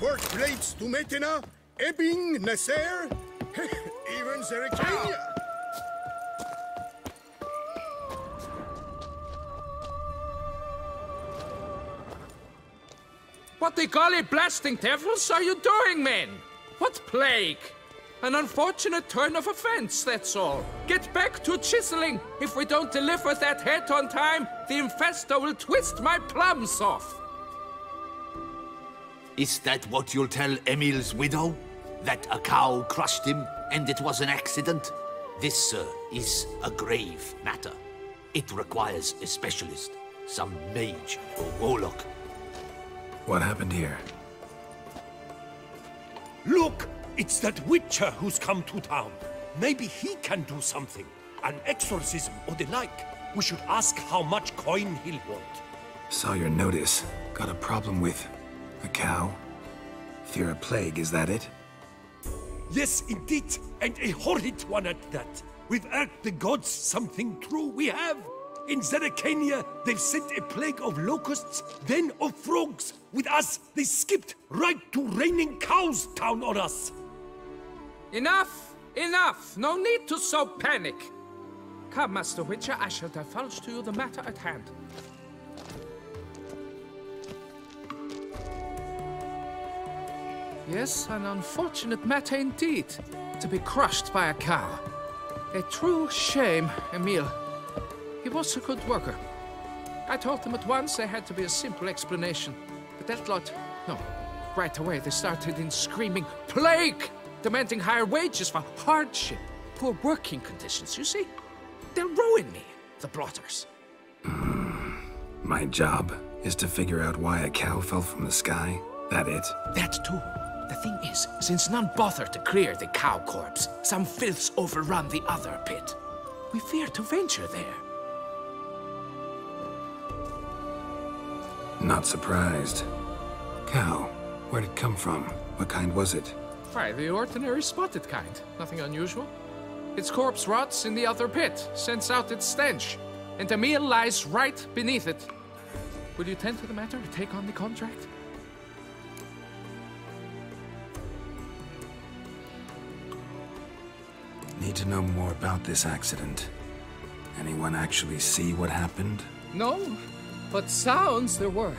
transport blades to Metena, Ebbing, Nasser, even Zerikania. What the golly blasting devils are you doing, men? What plague? An unfortunate turn of offense, that's all. Get back to chiseling. If we don't deliver that head on time, the infestor will twist my plums off. Is that what you'll tell Emil's widow? That a cow crushed him and it was an accident? This, sir, is a grave matter. It requires a specialist, some mage or warlock. What happened here? Look! It's that witcher who's come to town. Maybe he can do something. An exorcism or the like. We should ask how much coin he'll want. Saw your notice. Got a problem with a cow? Fear a plague, is that it? Yes, indeed. And a horrid one at that. We've irked the gods something true, we have. In Zerikania, they've sent a plague of locusts, then of frogs. With us, they skipped right to raining cows down on us. Enough! Enough! No need to so panic! Come, Master Witcher, I shall divulge to you the matter at hand. Yes, an unfortunate matter indeed, to be crushed by a cow. A true shame, Emil. He was a good worker. I told them at once there had to be a simple explanation. But that lot, no. Right away they started in screaming, "Plague!" Demanding higher wages for hardship, poor working conditions, you see? They'll ruin me, the blotters. My job is to figure out why a cow fell from the sky? That it? That too. The thing is, since none bothered to clear the cow corpse, some filths overrun the other pit. We fear to venture there. Not surprised. Cow, where'd it come from? What kind was it? Why, the ordinary spotted kind. Nothing unusual. Its corpse rots in the other pit, sends out its stench, and Emil lies right beneath it. Will you tend to the matter and take on the contract? Need to know more about this accident. Anyone actually see what happened? No, but sounds there were.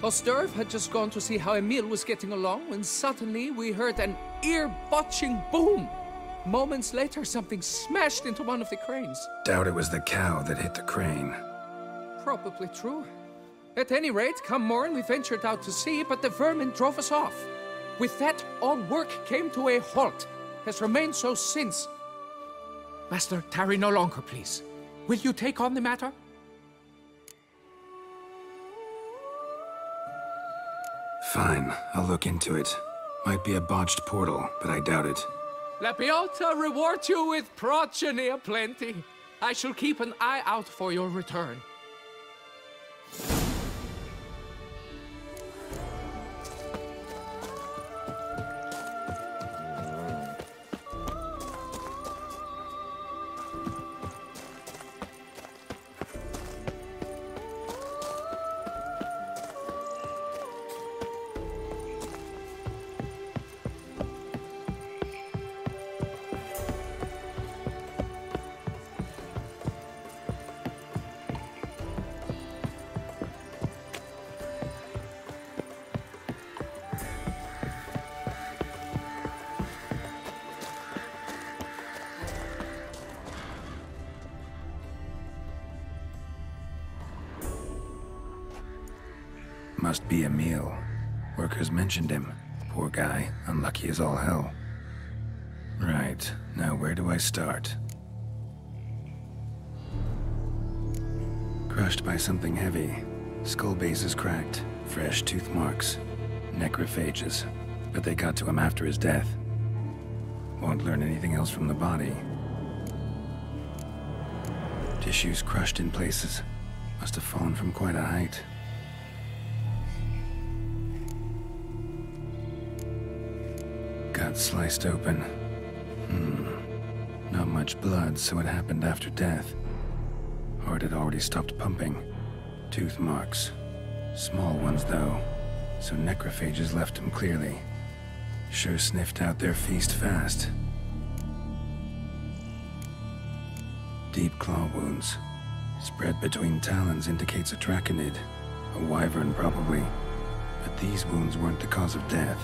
Osterv had just gone to see how Emil was getting along when suddenly we heard an ear-botching boom. Moments later, something smashed into one of the cranes. Doubt it was the cow that hit the crane. Probably true. At any rate, come morn, we ventured out to see, but the vermin drove us off. With that, all work came to a halt. Has remained so since. Master, tarry no longer, please. Will you take on the matter? Fine, I'll look into it. Might be a botched portal, but I doubt it. Lapiota reward you with progeny aplenty. I shall keep an eye out for your return. Must be Emil. Workers mentioned him. Poor guy, unlucky as all hell. Right, now where do I start? Crushed by something heavy. Skull base is cracked. Fresh tooth marks. Necrophages. But they got to him after his death. Won't learn anything else from the body. Tissues crushed in places. Must have fallen from quite a height. Gut sliced open. Not much blood, so it happened after death. Heart had already stopped pumping. Tooth marks. Small ones, though. So necrophages left him clearly. Sure sniffed out their feast fast. Deep claw wounds. Spread between talons indicates a draconid. A wyvern, probably. But these wounds weren't the cause of death.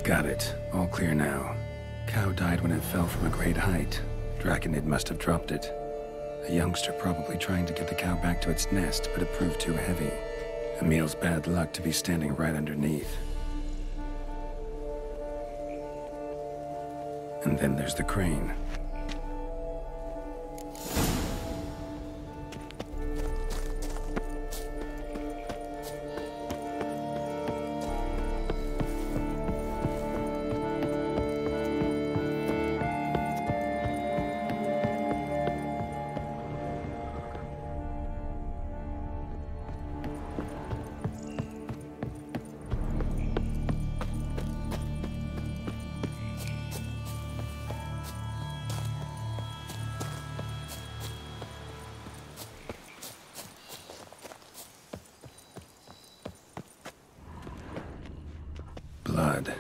Got it. All clear now. Cow died when it fell from a great height. Draconid must have dropped it. A youngster probably trying to get the cow back to its nest, but it proved too heavy. Emil's bad luck to be standing right underneath. And then there's the crane. Blood.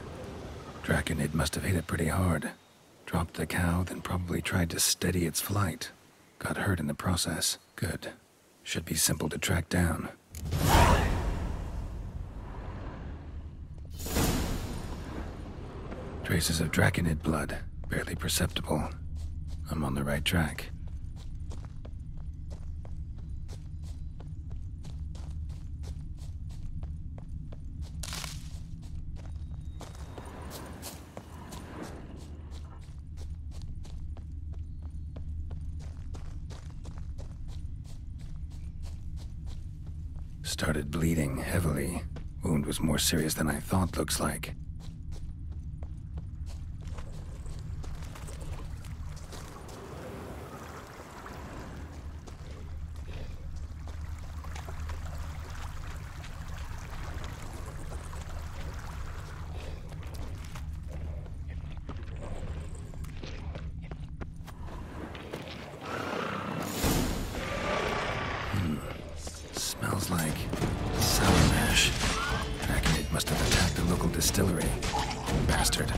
Draconid must have hit it pretty hard. Dropped the cow, then probably tried to steady its flight. Got hurt in the process. Good. Should be simple to track down. Traces of Draconid blood. Barely perceptible. I'm on the right track. Started bleeding heavily. Wound was more serious than I thought, looks like. Smells like sour mash. Draconid must have attacked the local distillery. Bastard.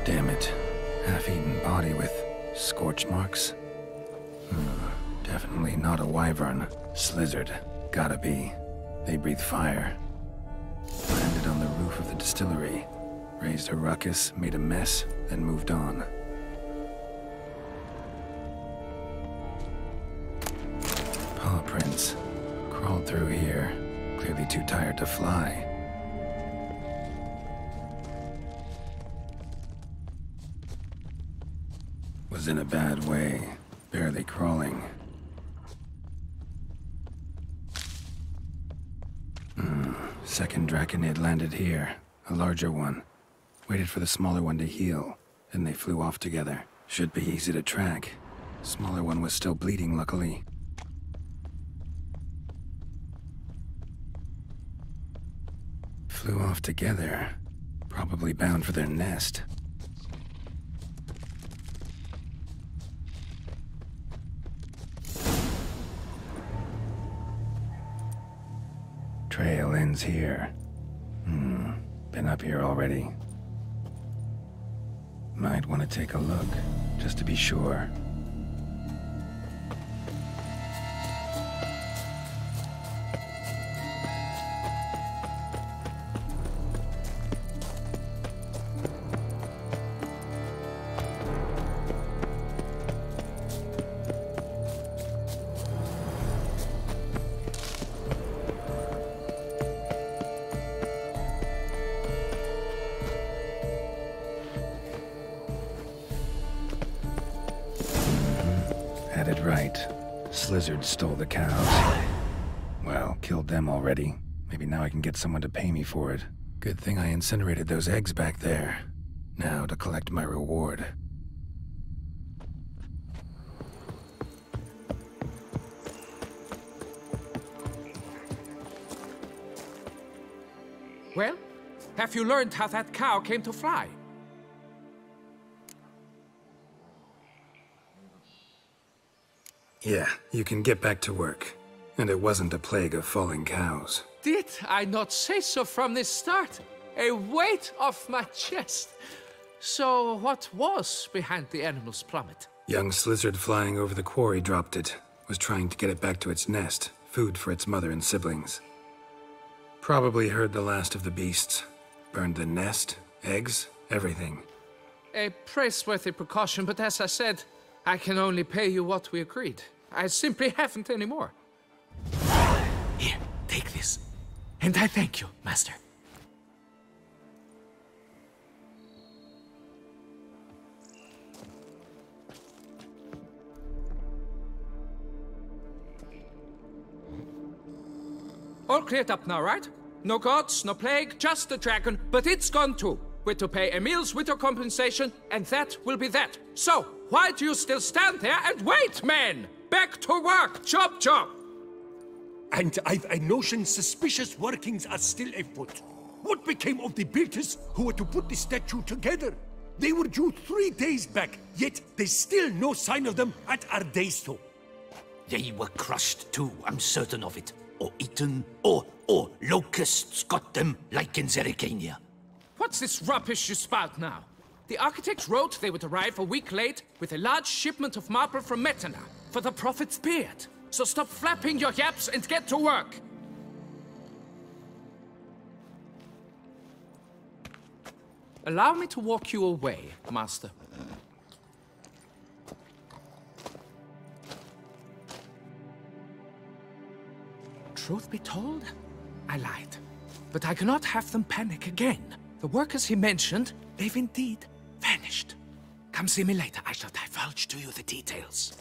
Damn it. Half-eaten body with scorch marks? Definitely not a wyvern. Slizzard. Gotta be. They breathe fire. Landed on the roof of the distillery. Raised a ruckus, made a mess, then moved on. Paw prints. Crawled through here. Clearly too tired to fly. Was in a bad way, barely crawling. Second Draconid landed here, a larger one. Waited for the smaller one to heal, then they flew off together. Should be easy to track. Smaller one was still bleeding, luckily. Flew off together, probably bound for their nest. Trail ends here. Been up here already. Might want to take a look, just to be sure. right. Slizzard stole the cows. Well, killed them already. Maybe now I can get someone to pay me for it. Good thing I incinerated those eggs back there. Now to collect my reward. Well, have you learned how that cow came to fly? Yeah, you can get back to work. And it wasn't a plague of falling cows. Did I not say so from the start? A weight off my chest. So what was behind the animal's plummet? Young Slizzard flying over the quarry dropped it. Was trying to get it back to its nest. Food for its mother and siblings. Probably heard the last of the beasts. Burned the nest, eggs, everything. A praiseworthy precaution, but as I said, I can only pay you what we agreed. I simply haven't any more. Here, take this. And I thank you, Master. All cleared up now, right? No gods, no plague, just the dragon, but it's gone too. We're to pay Emil's widow compensation, and that will be that. So, why do you still stand there and wait, men? Back to work! Chop, chop! And I've a notion suspicious workings are still afoot. What became of the builders who were to put the statue together? They were due 3 days back, yet there's still no sign of them at our daysto. They were crushed too, I'm certain of it. Or eaten, or locusts got them, like in Zerikania. What's this rubbish you spout now? The architect wrote they would arrive a week late with a large shipment of marble from Metana for the prophet's beard. So stop flapping your yaps and get to work! Allow me to walk you away, Master. Truth be told, I lied. But I cannot have them panic again. The workers he mentioned, they've indeed vanished. Come see me later. I shall divulge to you the details.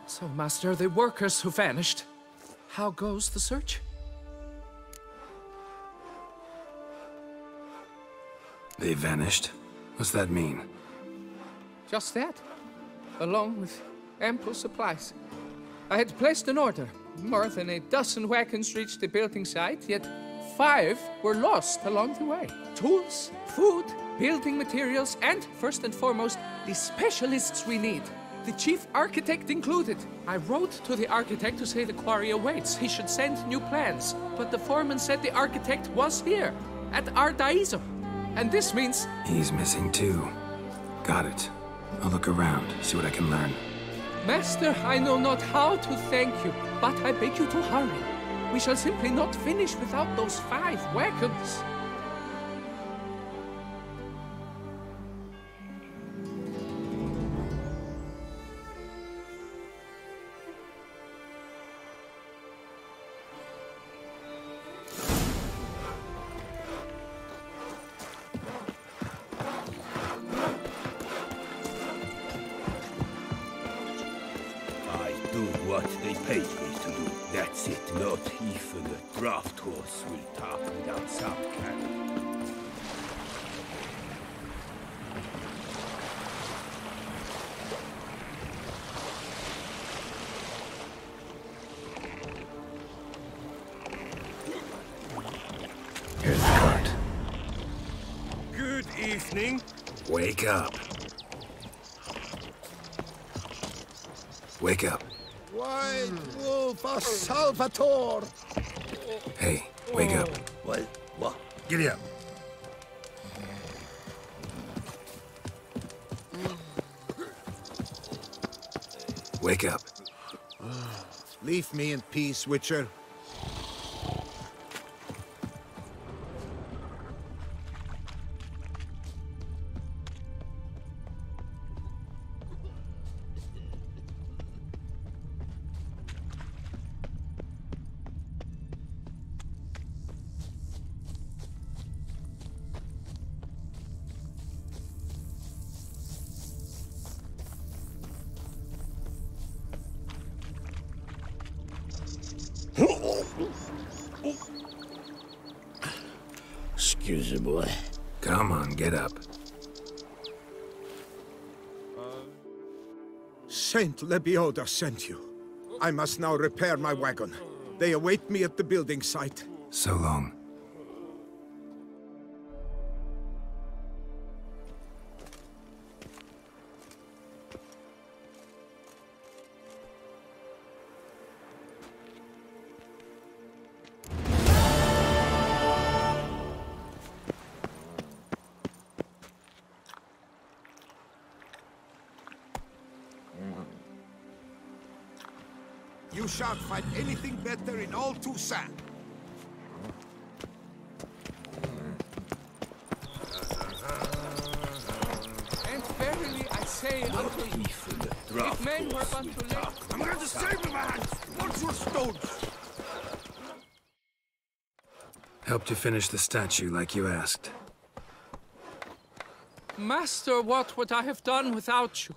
So, Master, the workers who vanished, how goes the search? They vanished? What's that mean? Just that, along with ample supplies. I had placed an order. More than a dozen wagons reached the building site, yet 5 were lost along the way. Tools, food, building materials, and, first and foremost, the specialists we need. The chief architect included. I wrote to the architect to say the quarry awaits. He should send new plans. But the foreman said the architect was here, at our daism. And this means... He's missing too. Got it. I'll look around, see what I can learn. Master, I know not how to thank you, but I beg you to hurry. We shall simply not finish without those 5 wagons. What they paid me to do. That's it. Not even a draft horse will talk without some cannon. Here's the cart. Good evening. Wake up. Wake up. White wolf of Salvatore! Hey, wake up. What? Giddy up. Wake up. Leave me in peace, Witcher. boy. Come on, get up. Saint Lebioda sent you. I must now repair my wagon. They await me at the building site. So long. You shan't find anything better in all Toussaint. And verily I say unto you, if men were but to live... I'm going to save my hands! What's your stones? Helped you finish the statue like you asked. Master, what would I have done without you?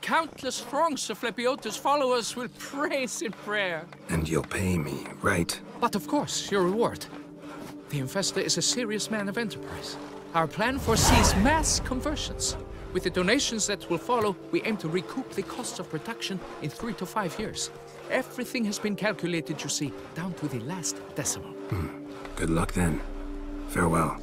Countless throngs of Lebioda's followers will praise in prayer. And you'll pay me, right? But of course, your reward. The investor is a serious man of enterprise. Our plan foresees mass conversions. With the donations that will follow, we aim to recoup the cost of production in 3 to 5 years. Everything has been calculated, you see, down to the last decimal. Good luck then. Farewell.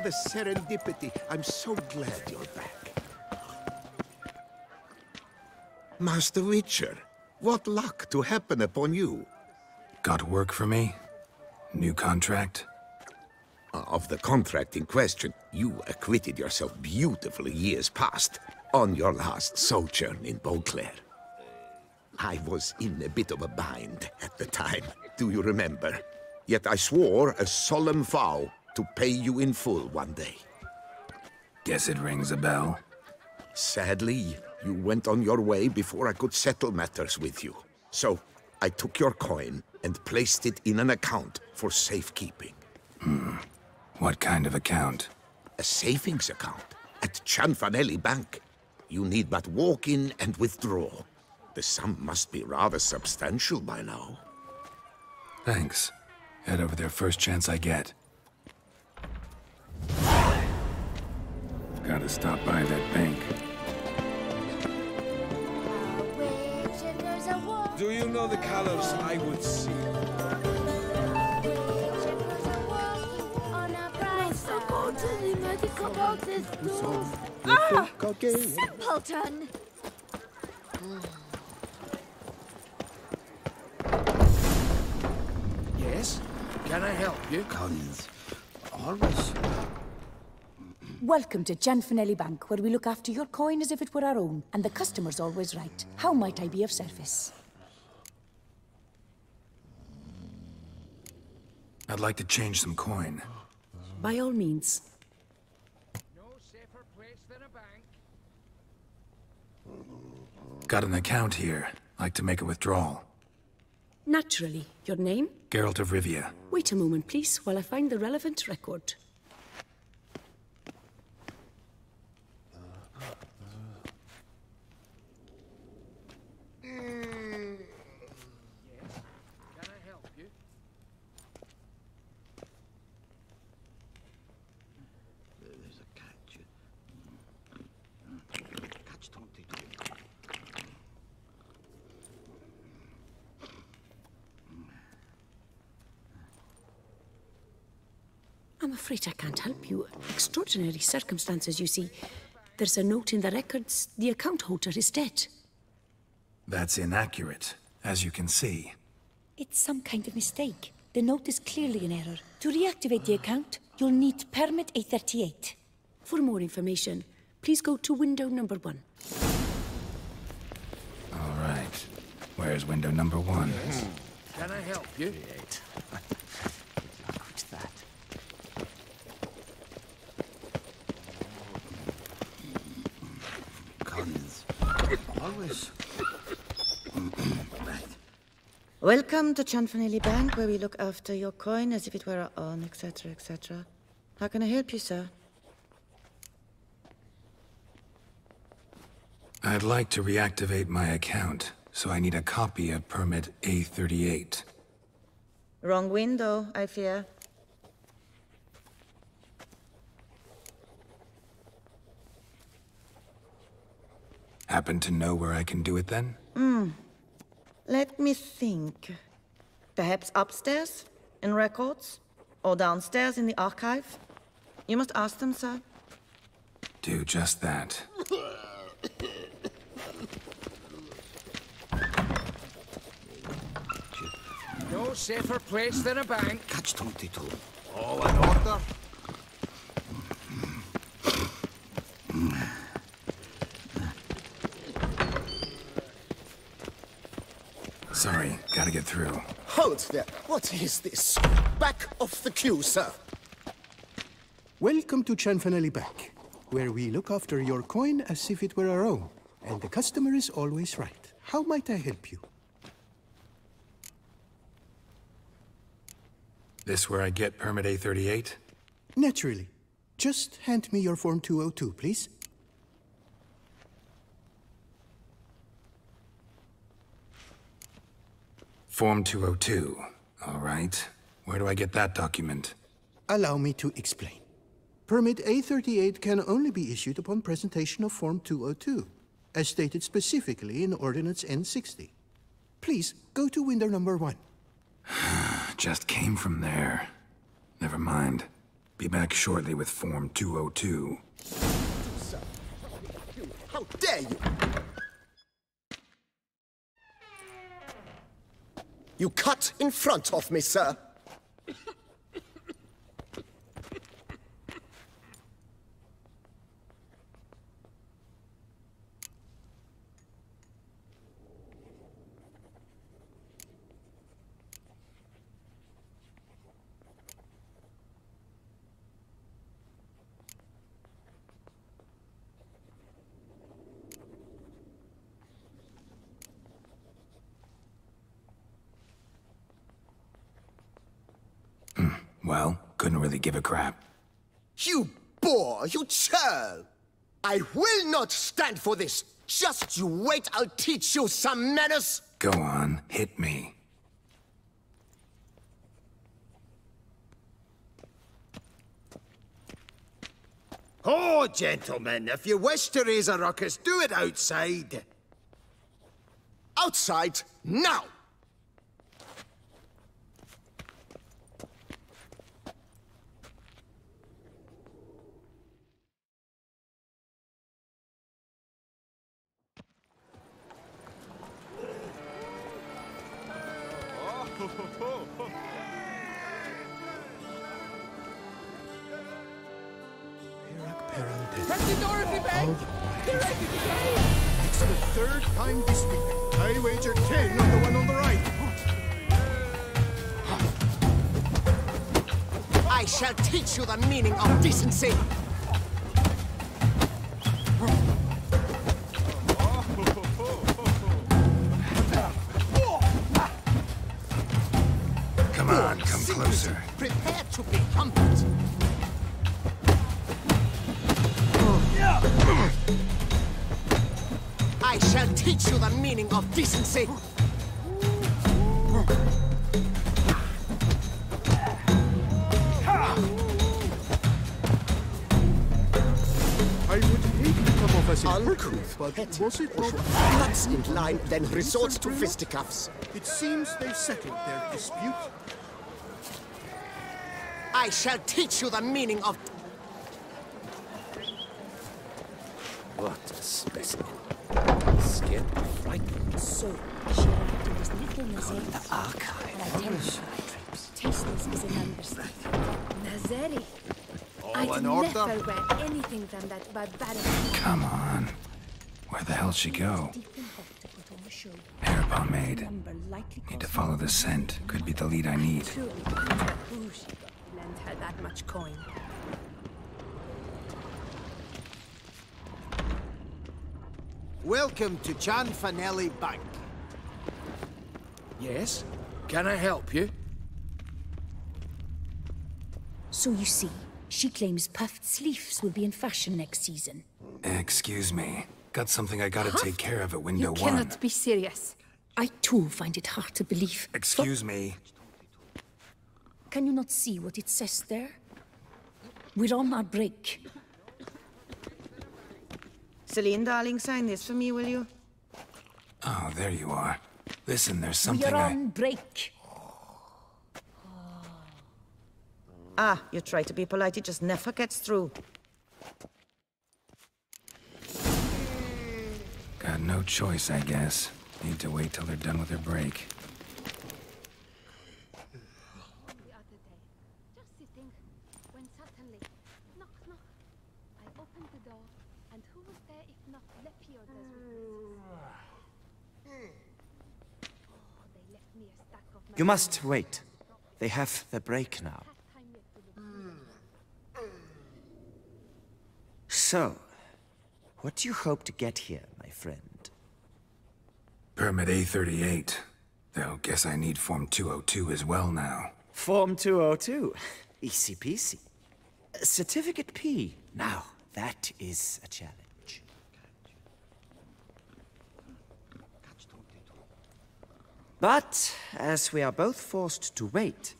The serendipity. I'm so glad you're back. Master Witcher, what luck to happen upon you. Got work for me? New contract? Of the contract in question, you acquitted yourself beautifully years past on your last sojourn in Beauclair. I was in a bit of a bind at the time, do you remember? Yet I swore a solemn vow to pay you in full one day. Guess it rings a bell. Sadly, you went on your way before I could settle matters with you. So, I took your coin and placed it in an account for safekeeping. What kind of account? A savings account at Cianfanelli Bank. You need but walk in and withdraw. The sum must be rather substantial by now. Thanks. Head over there first chance I get. Gotta stop by that bank. Do you know the colors I would see? Simpleton! Yes? Can I help you? Cons. Always. Welcome to Cianfanelli Bank, where we look after your coin as if it were our own, and the customer's always right. How might I be of service? I'd like to change some coin. By all means. No safer place than a bank. Got an account here. Like to make a withdrawal. Naturally. Your name? Geralt of Rivia. Wait a moment, please, while I find the relevant record. Can I help you? There's a catch. Catch 22. I'm afraid I can't help you. Extraordinary circumstances, you see. There's a note in the records. The account holder is dead. That's inaccurate, as you can see. It's some kind of mistake. The note is clearly in error. To reactivate the account, you'll need permit A38. For more information, please go to window number 1. All right. Where's window number 1? Can I help you? What's that? Cons. Always. Right. Welcome to Cianfanelli Bank, where we look after your coin as if it were our own, etc., etc. How can I help you, sir? I'd like to reactivate my account, so I need a copy of permit A38. Wrong window, I fear. Happen to know where I can do it then? Let me think. Perhaps upstairs, in records? Or downstairs in the archive? You must ask them, sir. Do just that. No safer place than a bank. Catch 22. All in order? Sorry, gotta get through. Hold there. What is this? Back off the queue, sir. Welcome to Chanfanelli Bank, where we look after your coin as if it were our own, and the customer is always right. How might I help you? This where I get permit A38? Naturally. Just hand me your Form 202, please. Form 202. All right. Where do I get that document? Allow me to explain. Permit A38 can only be issued upon presentation of Form 202, as stated specifically in Ordinance N60. Please, go to window number 1. Just came from there. Never mind. Be back shortly with Form 202. Sir, how dare you! You cut in front of me, sir. Well, couldn't really give a crap. You boor, you churl! I will not stand for this! Just you wait, I'll teach you some manners! Go on, hit me. Oh, gentlemen, if you wish to raise a ruckus, do it outside. Outside, now! Captain Dorothy Bank! Get ready to go! It's the 3rd time this week. I wager 10 on the one on the right. I shall teach you the meaning of decency! Come on, come closer. Prepare to be humbled! I shall teach you the meaning of decency! I would hate to come off as Uncouth, impertinent, but petty, was it not... Nuts in line, then resorts to fisticuffs. It seems they've settled their dispute. I shall teach you the meaning of... What a specimen. Scared or frightened. So, she arrived in this little Nazeri. The archive. And I tell you, tasteless is an understatement. Nazeri. All in I'd order? never wear anything from that barbaric. Come on. Where the hell'd she go? Deep in hot to put on a show. Hair pomade. Number likely Need to follow the scent. Could be the lead I need. Truly, who she lent her that much coin? Welcome to Chanfanelli Bank. Yes? Can I help you? So you see, she claims puffed sleeves will be in fashion next season. Excuse me. Got something I gotta take care of at window You one. cannot be serious. I too find it hard to believe. Excuse me. Can you not see what it says there? We're on our break. Celine, darling, sign this for me, will you? Oh, there you are. Listen, there's something We're on break. Ah, you try to be polite, it just never gets through. Got no choice, I guess. Need to wait till they're done with their break. The other day, just sitting, when suddenly, knock, knock. I opened the door, and who was there if not Lepioders with Oh, they left me a stack of You must wait. They have the break now. So, what do you hope to get here, my friend? Permit A38. Though, guess I need Form 202 as well now. Form 202. Easy peasy. Certificate P. Now, that is a challenge. But, as we are both forced to wait,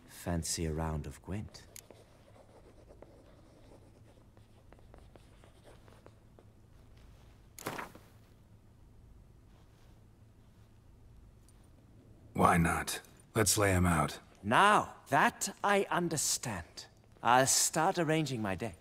fancy a round of Gwent. Why not? Let's lay him out. Now, that I understand. I'll start arranging my deck.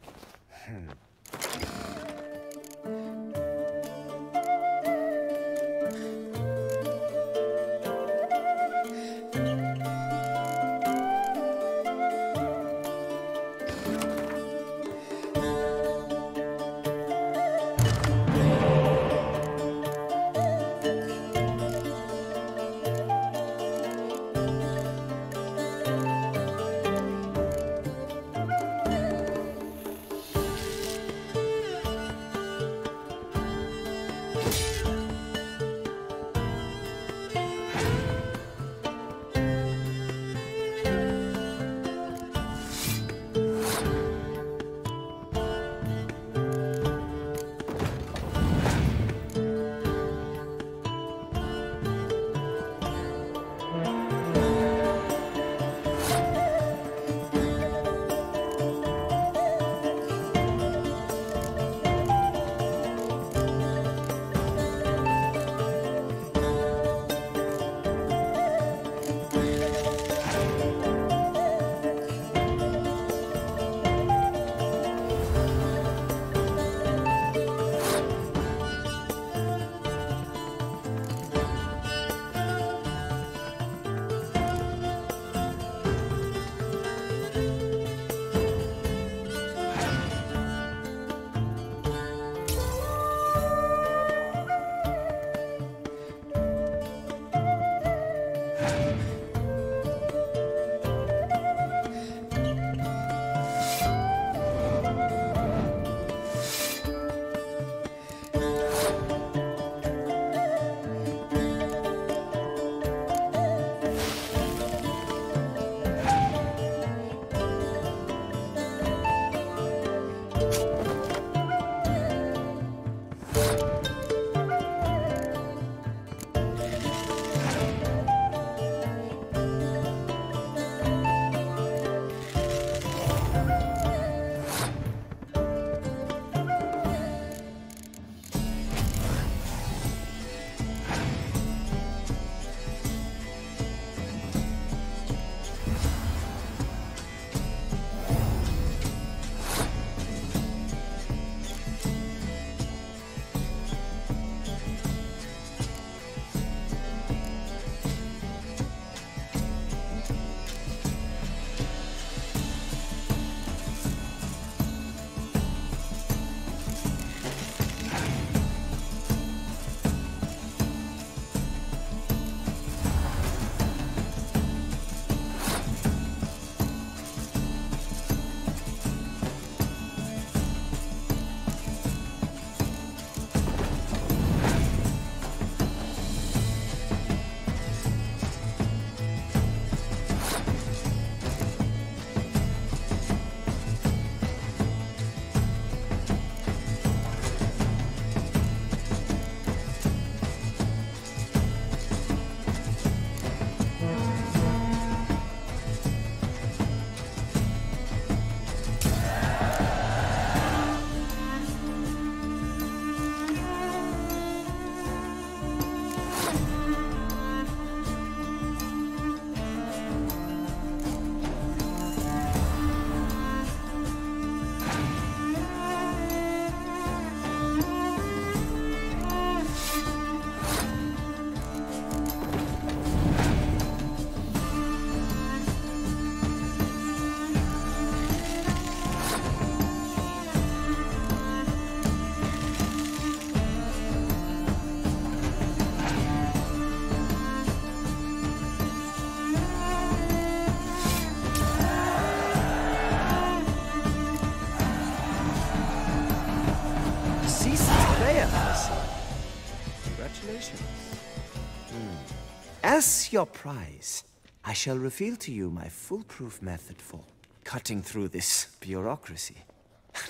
As your prize, I shall reveal to you my foolproof method for cutting through this bureaucracy.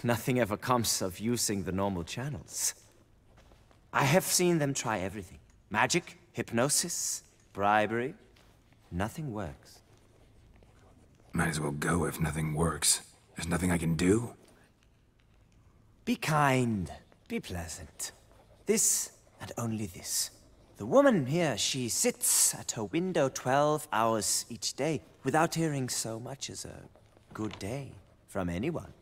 Nothing ever comes of using the normal channels. I have seen them try everything. Magic, hypnosis, bribery. Nothing works. Might as well go if nothing works. There's nothing I can do. Be kind. Be pleasant. This and only this. The woman here, she sits at her window 12 hours each day without hearing so much as a good day from anyone.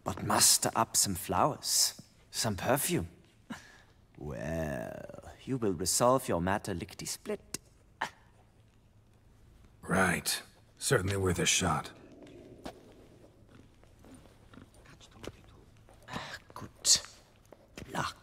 But muster up some flowers, some perfume. Well, you will resolve your matter lickety-split. Right. Certainly worth a shot. Good luck.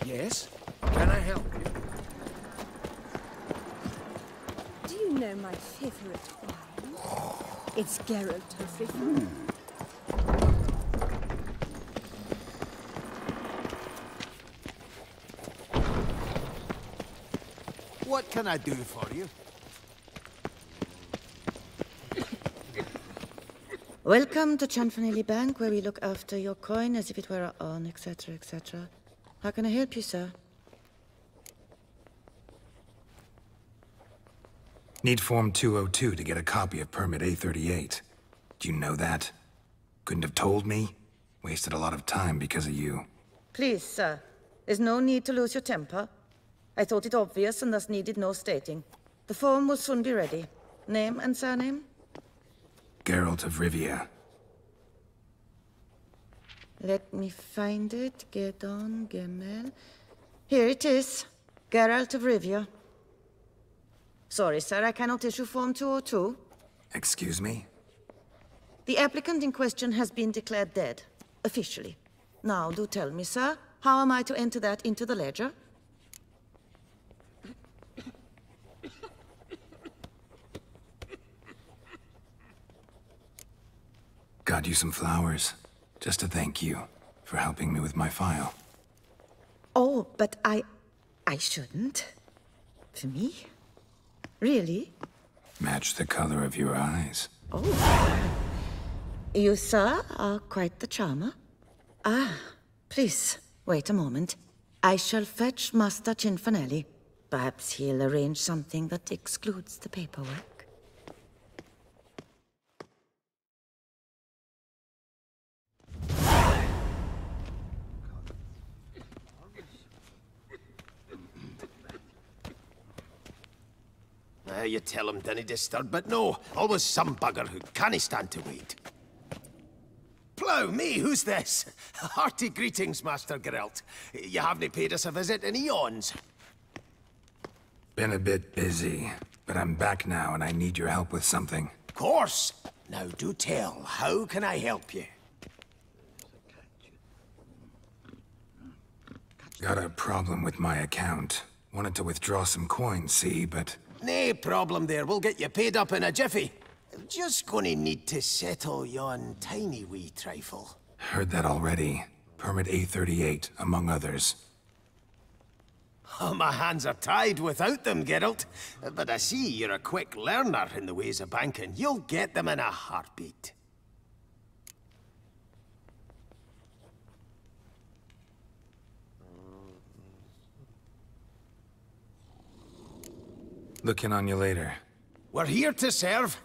Yes? Can I help you? Do you know my favorite wine? It's Geralt of Rivia. What can I do for you? Welcome to Chanfanelli Bank, where we look after your coin as if it were our own, etc., etc. How can I help you, sir? Need Form 202 to get a copy of Permit A38. Do you know that? Couldn't have told me? Wasted a lot of time because of you. Please, sir. There's no need to lose your temper. I thought it obvious and thus needed no stating. The form will soon be ready. Name and surname? Geralt of Rivia. Let me find it. Gedon, Gemel. Here it is. Geralt of Rivia. Sorry, sir, I cannot issue Form 202. Excuse me? The applicant in question has been declared dead, officially. Now, do tell me, sir, how am I to enter that into the ledger? Got you some flowers, just to thank you for helping me with my file. Oh, but I shouldn't. For me? Really? Match the color of your eyes. Oh. You, sir, are quite the charmer. Ah, please, wait a moment. I shall fetch Master Cinfanelli. Perhaps he'll arrange something that excludes the paperwork. You tell him dinna disturb, but no, always some bugger who can't stand to wait. Plough me, who's this? Hearty greetings, Master Geralt. You haven't paid us a visit in eons. Been a bit busy, but I'm back now and I need your help with something. Of course. Now do tell, how can I help you? Got a problem with my account. Wanted to withdraw some coins, see, but... Nae problem there, we'll get you paid up in a jiffy. Just gonna need to settle yon tiny wee trifle. Heard that already. Permit A38, among others. Oh, my hands are tied without them, Geralt. But I see you're a quick learner in the ways of banking. You'll get them in a heartbeat. Looking on you later. We're here to serve.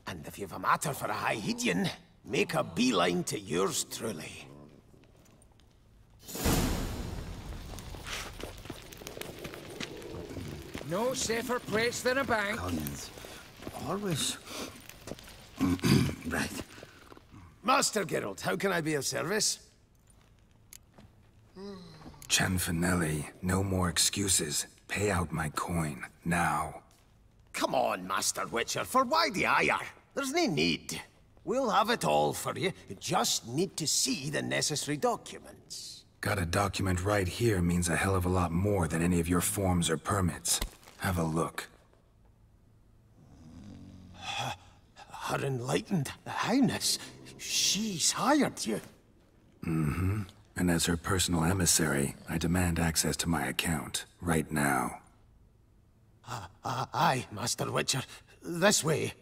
And if you've a matter for a high Hydian, make a beeline to yours truly. No safer place than a bank. Collins. Always. Right. Master Geralt, how can I be of service? Chanfanelli, no more excuses. Pay out my coin, now. Come on, Master Witcher, for why the ire? There's no need. We'll have it all for you. You just need to see the necessary documents. Got a document right here means a hell of a lot more than any of your forms or permits. Have a look. Her Enlightened Highness, she's hired you. Mm-hmm. And as her personal emissary, I demand access to my account, right now. Aye, Master Witcher. This way.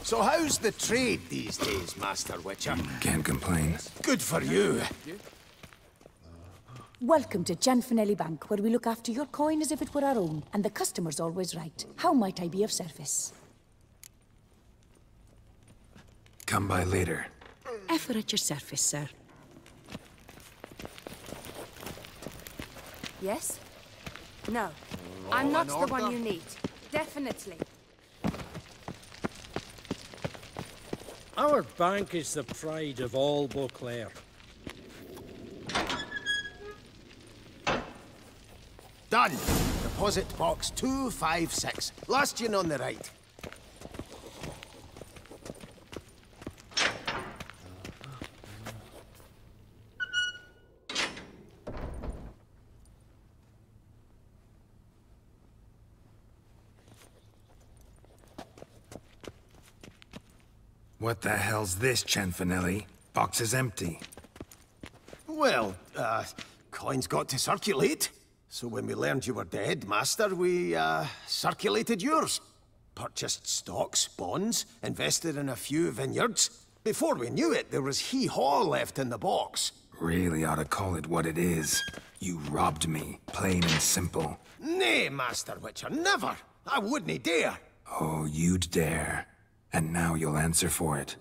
So how's the trade these days, Master Witcher? Can't complain. Good for you. Welcome to Gianfinelli Bank, where we look after your coin as if it were our own, and the customer's always right. How might I be of service? Come by later. Ever at your service, sir. Yes? No. I'm not the one you need. Definitely. Our bank is the pride of all Beauclair. Done. Deposit box 256. Last one on the right. What the hell's this, Gianfinelli? Box is empty. Well, coins got to circulate. So when we learned you were dead, Master, we, circulated yours. Purchased stocks, bonds, invested in a few vineyards. Before we knew it, there was hee-haw left in the box. Really ought to call it what it is. You robbed me, plain and simple. Nay, Master Witcher, never! I wouldn't dare! Oh, you'd dare. And now you'll answer for it.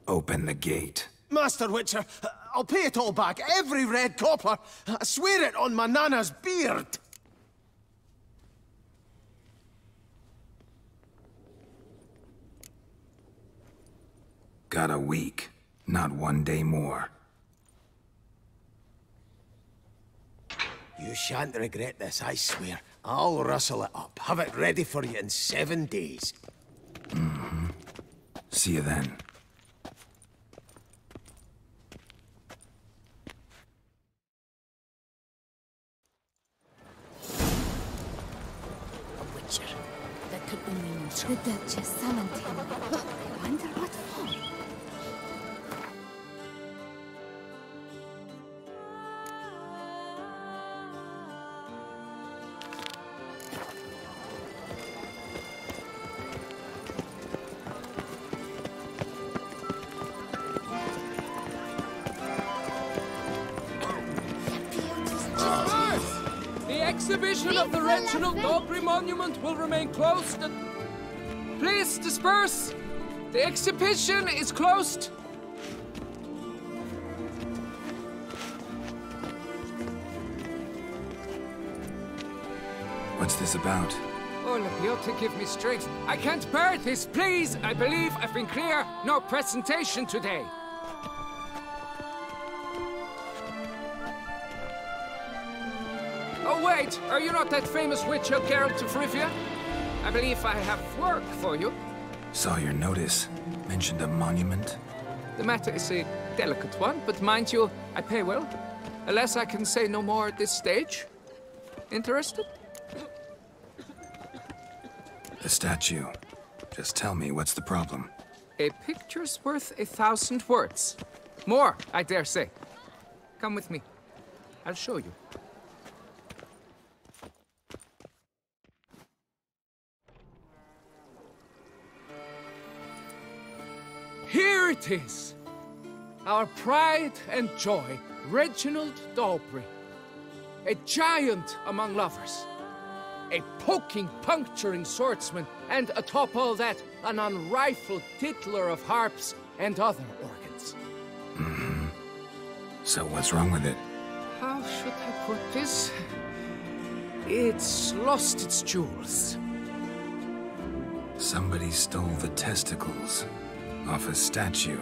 Open the gate. Master Witcher, I'll pay it all back, every red copper. I swear it on my nana's beard. Got a week, not 1 day more. You shan't regret this, I swear. I'll rustle it up, have it ready for you in 7 days. Mm-hmm. See you then. A witcher. That could only mean The trouble. Duchess summoned him. I wonder what for. The exhibition of the Reginald Aubrey Monument will remain closed. Please disperse. The exhibition is closed. What's this about? Oh, Lepiota, give me strength. I can't bear this, please. I believe I've been clear. No presentation today. Oh, wait. Are you not that famous witch of Geralt of Rivia? I believe I have work for you. Saw your notice. Mentioned a monument. The matter is a delicate one, but mind you, I pay well. Alas, I can say no more at this stage. Interested? The statue. Just tell me, what's the problem? A picture's worth 1,000 words. More, I dare say. Come with me. I'll show you. Here it is. Our pride and joy, Reginald d'Aubry. A giant among lovers. A poking, puncturing swordsman, and atop all that, an unrifled tittler of harps and other organs. Mm-hmm. So what's wrong with it? How should I put this? It's lost its jewels. Somebody stole the testicles off a statue.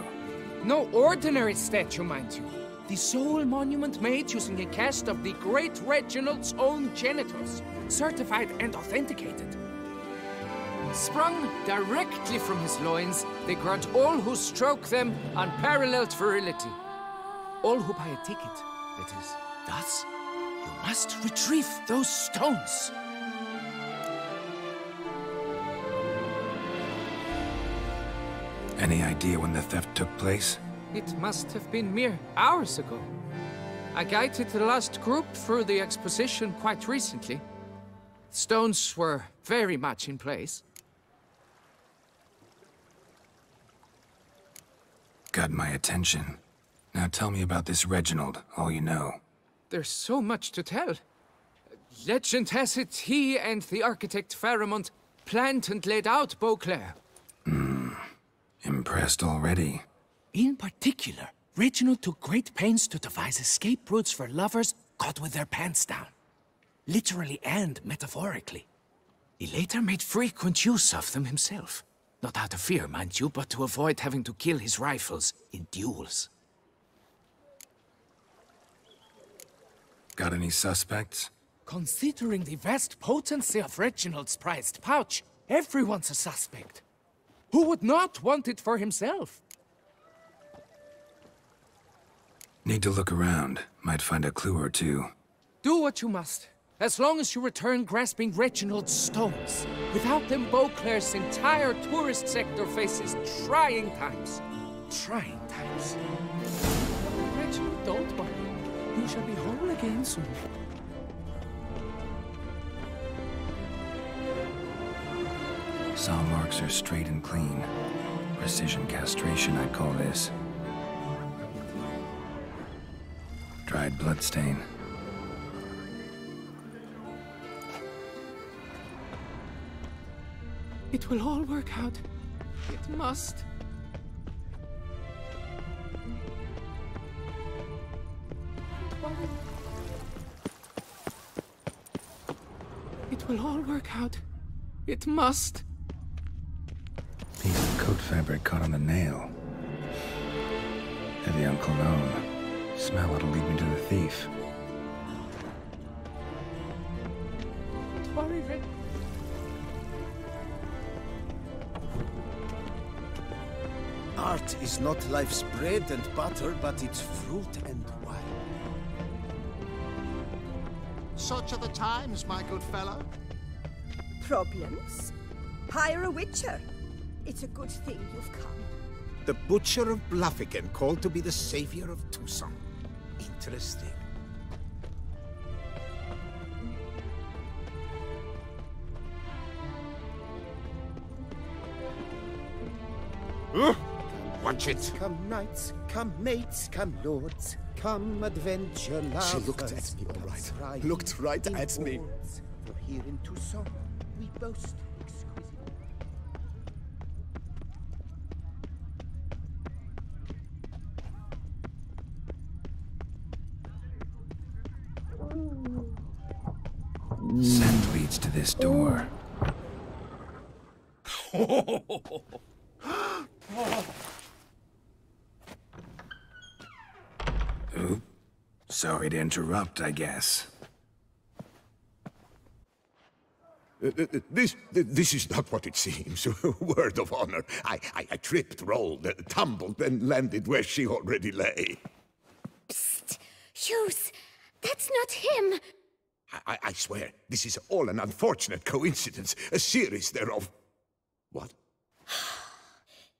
No ordinary statue, mind you. The sole monument made using a cast of the great Reginald's own genitals, certified and authenticated. Sprung directly from his loins, they grant all who stroke them unparalleled virility. All who buy a ticket, that is. Thus, you must retrieve those stones. Any idea when the theft took place? It must have been mere hours ago. I guided the last group through the exposition quite recently. Stones were very much in place. Got my attention. Now tell me about this Reginald, all you know. There's so much to tell. Legend has it he and the architect Faramond planned and laid out Beauclair. Impressed already. In particular, Reginald took great pains to devise escape routes for lovers caught with their pants down. Literally and metaphorically. He later made frequent use of them himself. Not out of fear, mind you, but to avoid having to kill his rifles in duels. Got any suspects? Considering the vast potency of Reginald's prized pouch, everyone's a suspect. Who would not want it for himself? Need to look around. Might find a clue or two. Do what you must. As long as you return grasping Reginald's stones. Without them, Beauclair's entire tourist sector faces trying times. Trying times. Reginald, don't worry. You shall be whole again soon. Saw marks are straight and clean. Precision castration, I'd call this. Dried bloodstain. It will all work out. It must. It will all work out. It must. Piece of coat fabric caught on the nail. Heavy on cologne. Smell it'll lead me to the thief. Don't worry, Red. Art is not life's bread and butter, but it's fruit and wine. Such are the times, my good fellow. Problems? Hire a witcher. It's a good thing you've come. The Butcher of Bluffican called to be the savior of Tucson. Interesting. Watch it. Come knights, come mates, come lords, come adventure lovers. She looked at me, all right. Looked right at me. For here in Tucson, we boast exquisite. Scent leads to this door. Oop. Sorry to interrupt, I guess. This is not what it seems. Word of honor. I tripped, rolled, tumbled, and landed where she already lay. Psst! Hughes! That's not him! I swear, this is all an unfortunate coincidence. A series thereof. What?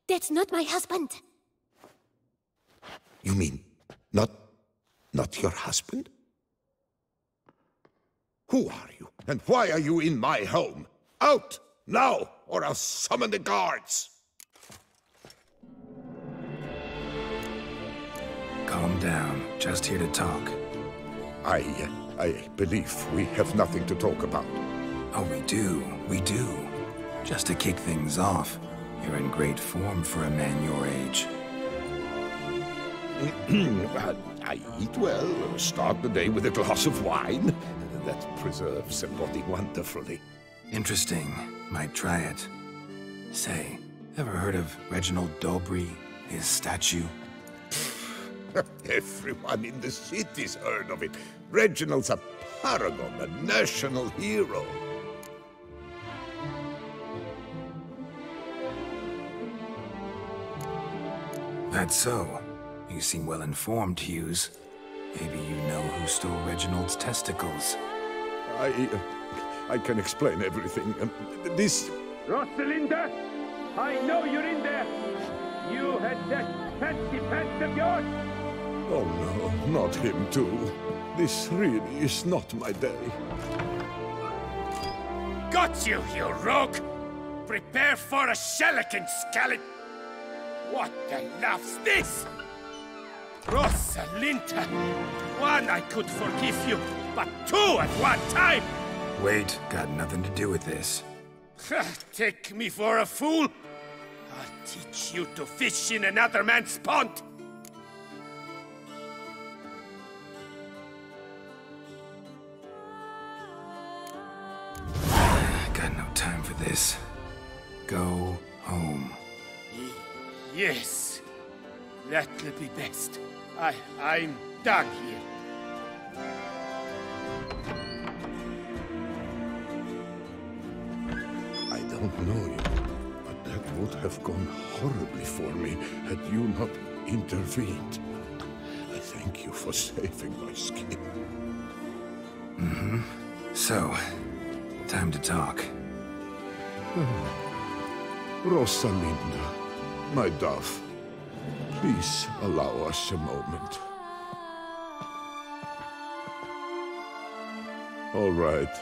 That's not my husband. You mean, not your husband? Who are you, and why are you in my home? Out, now, or I'll summon the guards! Calm down, just here to talk. I believe we have nothing to talk about. Oh, we do. Just to kick things off, you're in great form for a man your age. I eat well, start the day with a glass of wine. That preserves the body wonderfully. Interesting. Might try it. Say, ever heard of Reginald Dobry, his statue? Everyone in the city's heard of it. Reginald's a paragon, a national hero. That's so. You seem well informed, Hughes. Maybe you know who stole Reginald's testicles. I can explain everything. This... Rosalinda! I know you're in there! You had that fancy pants of yours! Oh no, not him too. This really is not my day. Got you, you rogue! Prepare for a shellacking, scallop! What the laugh's this? Rosalinda! One I could forgive you, but two at one time! Wait, got nothing to do with this. Take me for a fool? I'll teach you to fish in another man's pond! Got no time for this. Go home. Yes, that'll be best. I'm done here. I don't know you, but that would have gone horribly for me had you not intervened. I thank you for saving my skin. Mm-hmm. So, time to talk. Rosalinda, my dove, please allow us a moment. All right.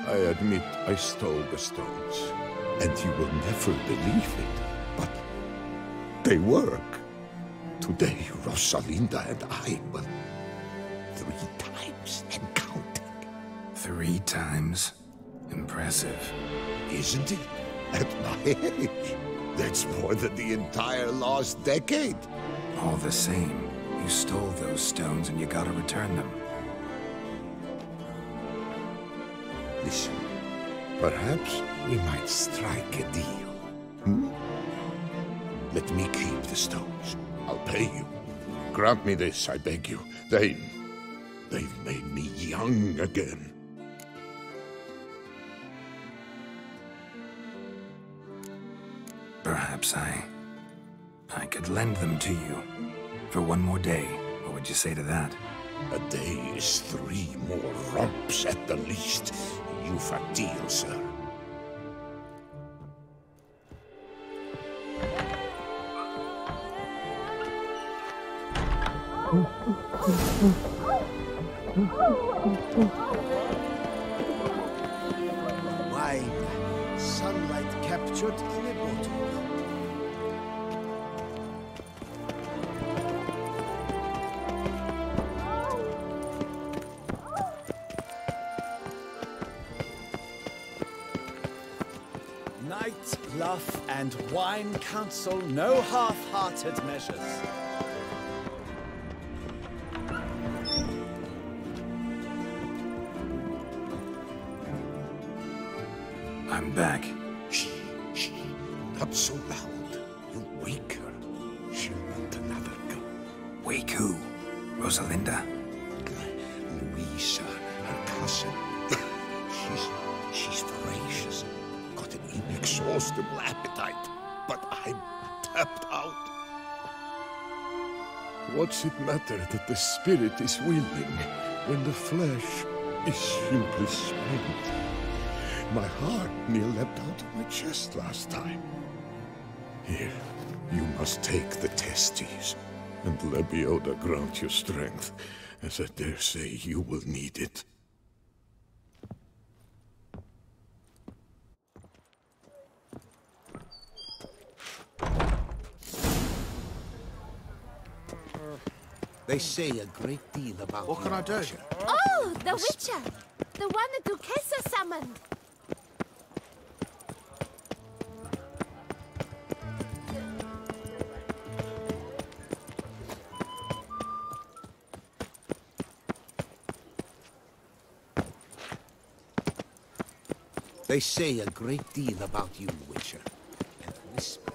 I admit I stole the stones, and you will never believe it, but they work. Today, Rosalinda and I will 3 times and counting. 3 times? Impressive. Isn't it? At my age, that's more than the entire last decade. All the same, you stole those stones and you gotta return them. Listen, perhaps we might strike a deal. Hmm? Let me keep the stones. I'll pay you. Grant me this, I beg you. They've made me young again. Perhaps I could lend them to you. For 1 more day. What would you say to that? A day is 3 more romps at the least. You've a deal, sir. Wine. Sunlight captured in a bottle. Night, laugh, and wine counsel no half-hearted measures. I'm back. Shh, not so loud. You'll wake her. She'll want another go. Wake who? Rosalinda? Louisa, her cousin. She's voracious. Got an inexhaustible appetite. But I'm tapped out. What's it matter that the spirit is willing when the flesh is simply spent? My heart near leapt out of my chest last time. Here, you must take the testes, and Lebioda grant you strength, as I dare say you will need it. They say a great deal about What can I do? Oh, the Witcher! The one the Duquesa summoned! They say a great deal about you, Witcher, and whisper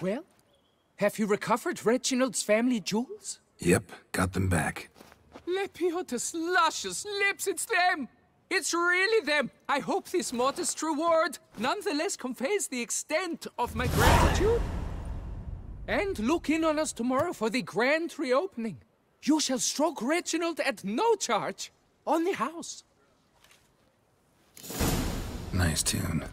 Well, have you recovered Reginald's family jewels? Yep, got them back. Lepiotus, luscious lips, it's them! It's really them! I hope this modest reward nonetheless conveys the extent of my gratitude. And look in on us tomorrow for the grand reopening. You shall stroke Reginald at no charge on the house. Nice tune.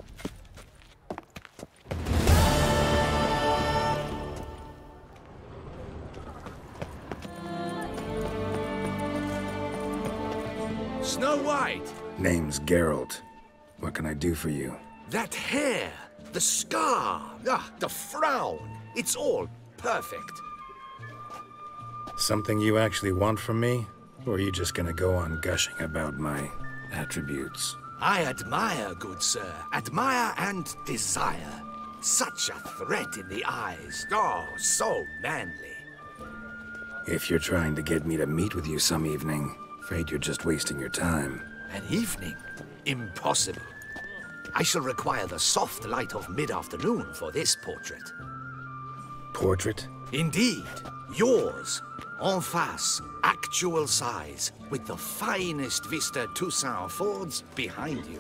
Snow White! Name's Geralt. What can I do for you? That hair, the scar, the frown, it's all perfect. Something you actually want from me? Or are you just gonna go on gushing about my attributes? I admire, good sir. Admire and desire. Such a threat in the eyes. Oh, so manly. If you're trying to get me to meet with you some evening, afraid you're just wasting your time. An evening? Impossible. I shall require the soft light of mid-afternoon for this portrait. Portrait? Indeed. Yours. En face. Actual size. With the finest vista Toussaint affords behind you.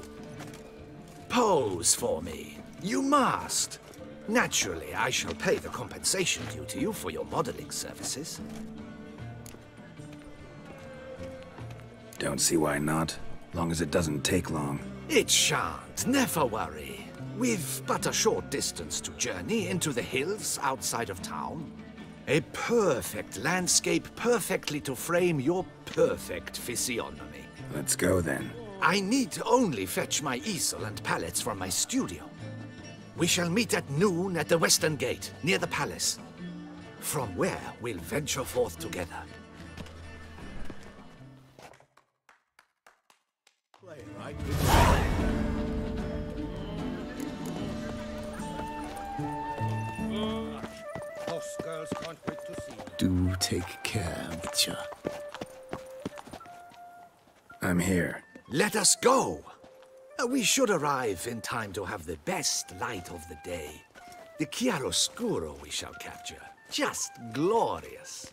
Pose for me. You must. Naturally, I shall pay the compensation due to you for your modeling services. Don't see why not. Long as it doesn't take long. It shan't. Never worry. We've but a short distance to journey into the hills outside of town. A perfect landscape perfectly to frame your perfect physiognomy. Let's go then. I need only fetch my easel and pallets from my studio. We shall meet at noon at the western gate, near the palace. From where we'll venture forth together. Girls can't wait to see you. Do take care, Witcher. I'm here. Let us go! We should arrive in time to have the best light of the day. The chiaroscuro we shall capture. Just glorious.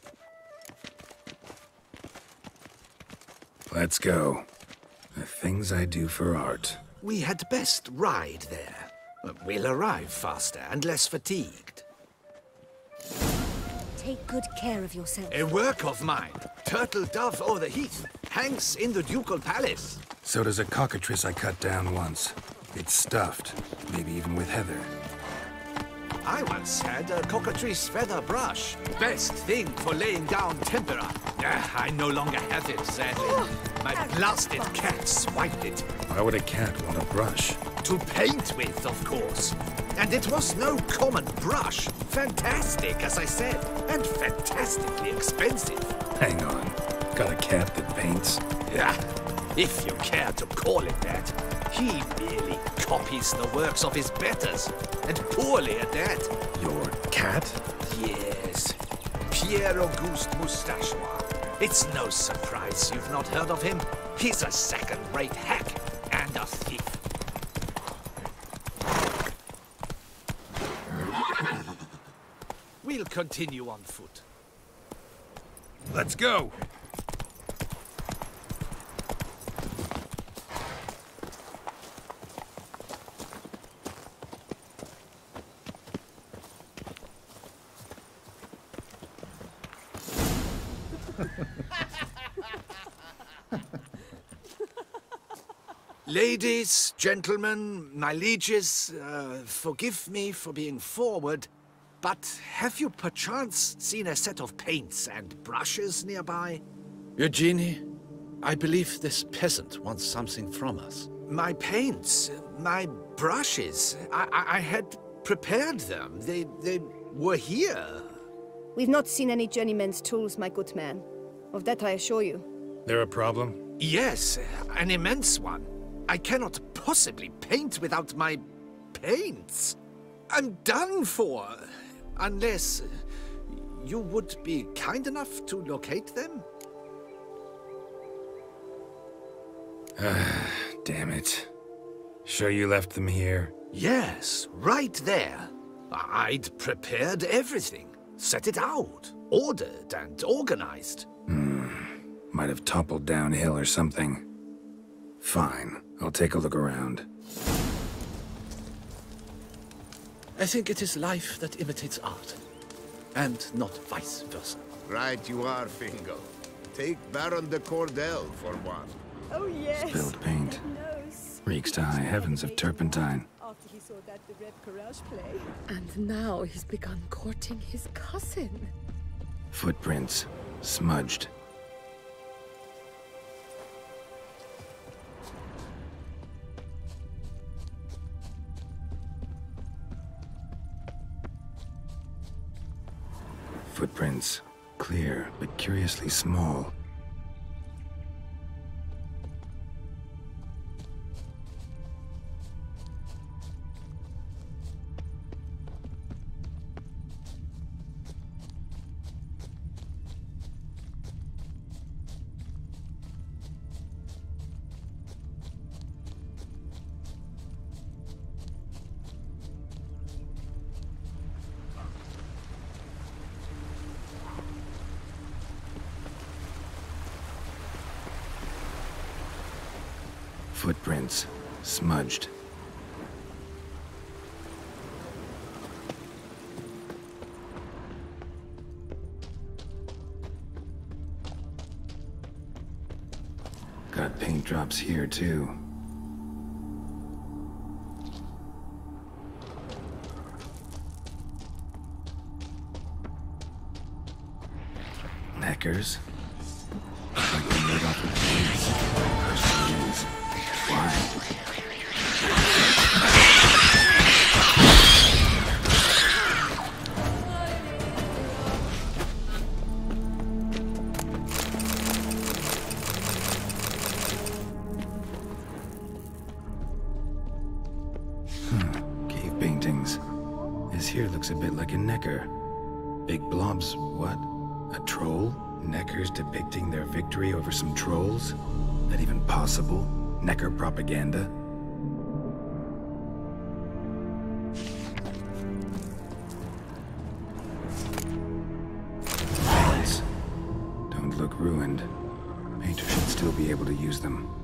Let's go. The things I do for art. We had best ride there. We'll arrive faster and less fatigued. Take good care of yourself. A work of mine. Turtle dove o'er the heath. Hangs in the ducal palace. So does a cockatrice I cut down once. It's stuffed, maybe even with heather. I once had a cockatrice feather brush. Best thing for laying down tempera. I no longer have it, sadly. My blasted cat swiped it. Why would a cat want a brush? To paint with, of course. And it was no common brush. Fantastic, as I said, and fantastically expensive. Hang on. Got a cat that paints? Yeah, if you care to call it that. He merely copies the works of his betters, and poorly at that. Your cat? Yes. Pierre-Auguste Moustachois. It's no surprise you've not heard of him. He's a second-rate hack and a thief. We'll continue on foot. Let's go! Ladies, gentlemen, my lieges, forgive me for being forward, but have you perchance seen a set of paints and brushes nearby? Eugenie, I believe this peasant wants something from us. My paints, my brushes, I had prepared them. They were here. We've not seen any journeyman's tools, my good man. Of that I assure you. There a problem? Yes, an immense one. I cannot possibly paint without my paints. I'm done for. Unless you would be kind enough to locate them? Damn it. Sure you left them here? Yes, right there. I'd prepared everything. Set it out. Ordered and organized. Might have toppled downhill or something. Fine, I'll take a look around. I think it is life that imitates art, and not vice versa. Right you are, Fingal. Take Baron de Cordell for one. Oh, yes. Spilled paint. Reeks to high heavens of turpentine. After he saw that the Red Courage play. And now he's begun courting his cousin. Footprints. Smudged. Footprints. Clear, but curiously small. Footprints. Smudged. Got paint drops here, too. Neckers? Like they made off with paints. Person is. Why? Cave paintings. This here looks a bit like a necker. Big blobs, what? A troll? Neckers depicting their victory over some trolls? That even possible? Necker propaganda? Paints. Don't look ruined. Painter should still be able to use them.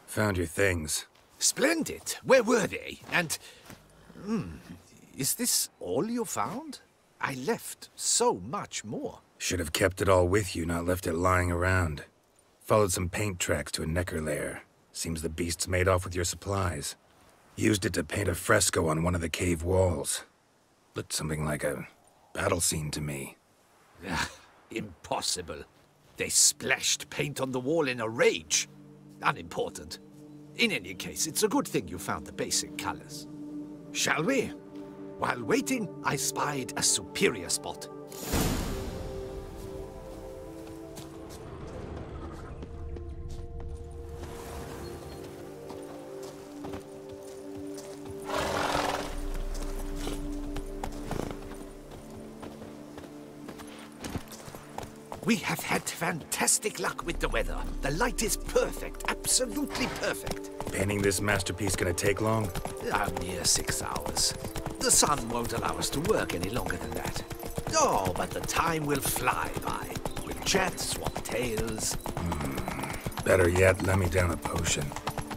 Found your things. Splendid. Where were they? And... is this all you found? I left so much more. Should have kept it all with you, not left it lying around. Followed some paint tracks to a necker lair. Seems the beast's made off with your supplies. Used it to paint a fresco on one of the cave walls. Looked something like a battle scene to me. Impossible. They splashed paint on the wall in a rage. Unimportant. In any case, it's a good thing you found the basic colors. Shall we? While waiting, I spied a superior spot. We have had fantastic luck with the weather. The light is perfect, absolutely perfect. Painting this masterpiece gonna take long? A mere 6 hours. The sun won't allow us to work any longer than that. Oh, but the time will fly by. We'll chat, swap tales. Better yet, let me down a potion.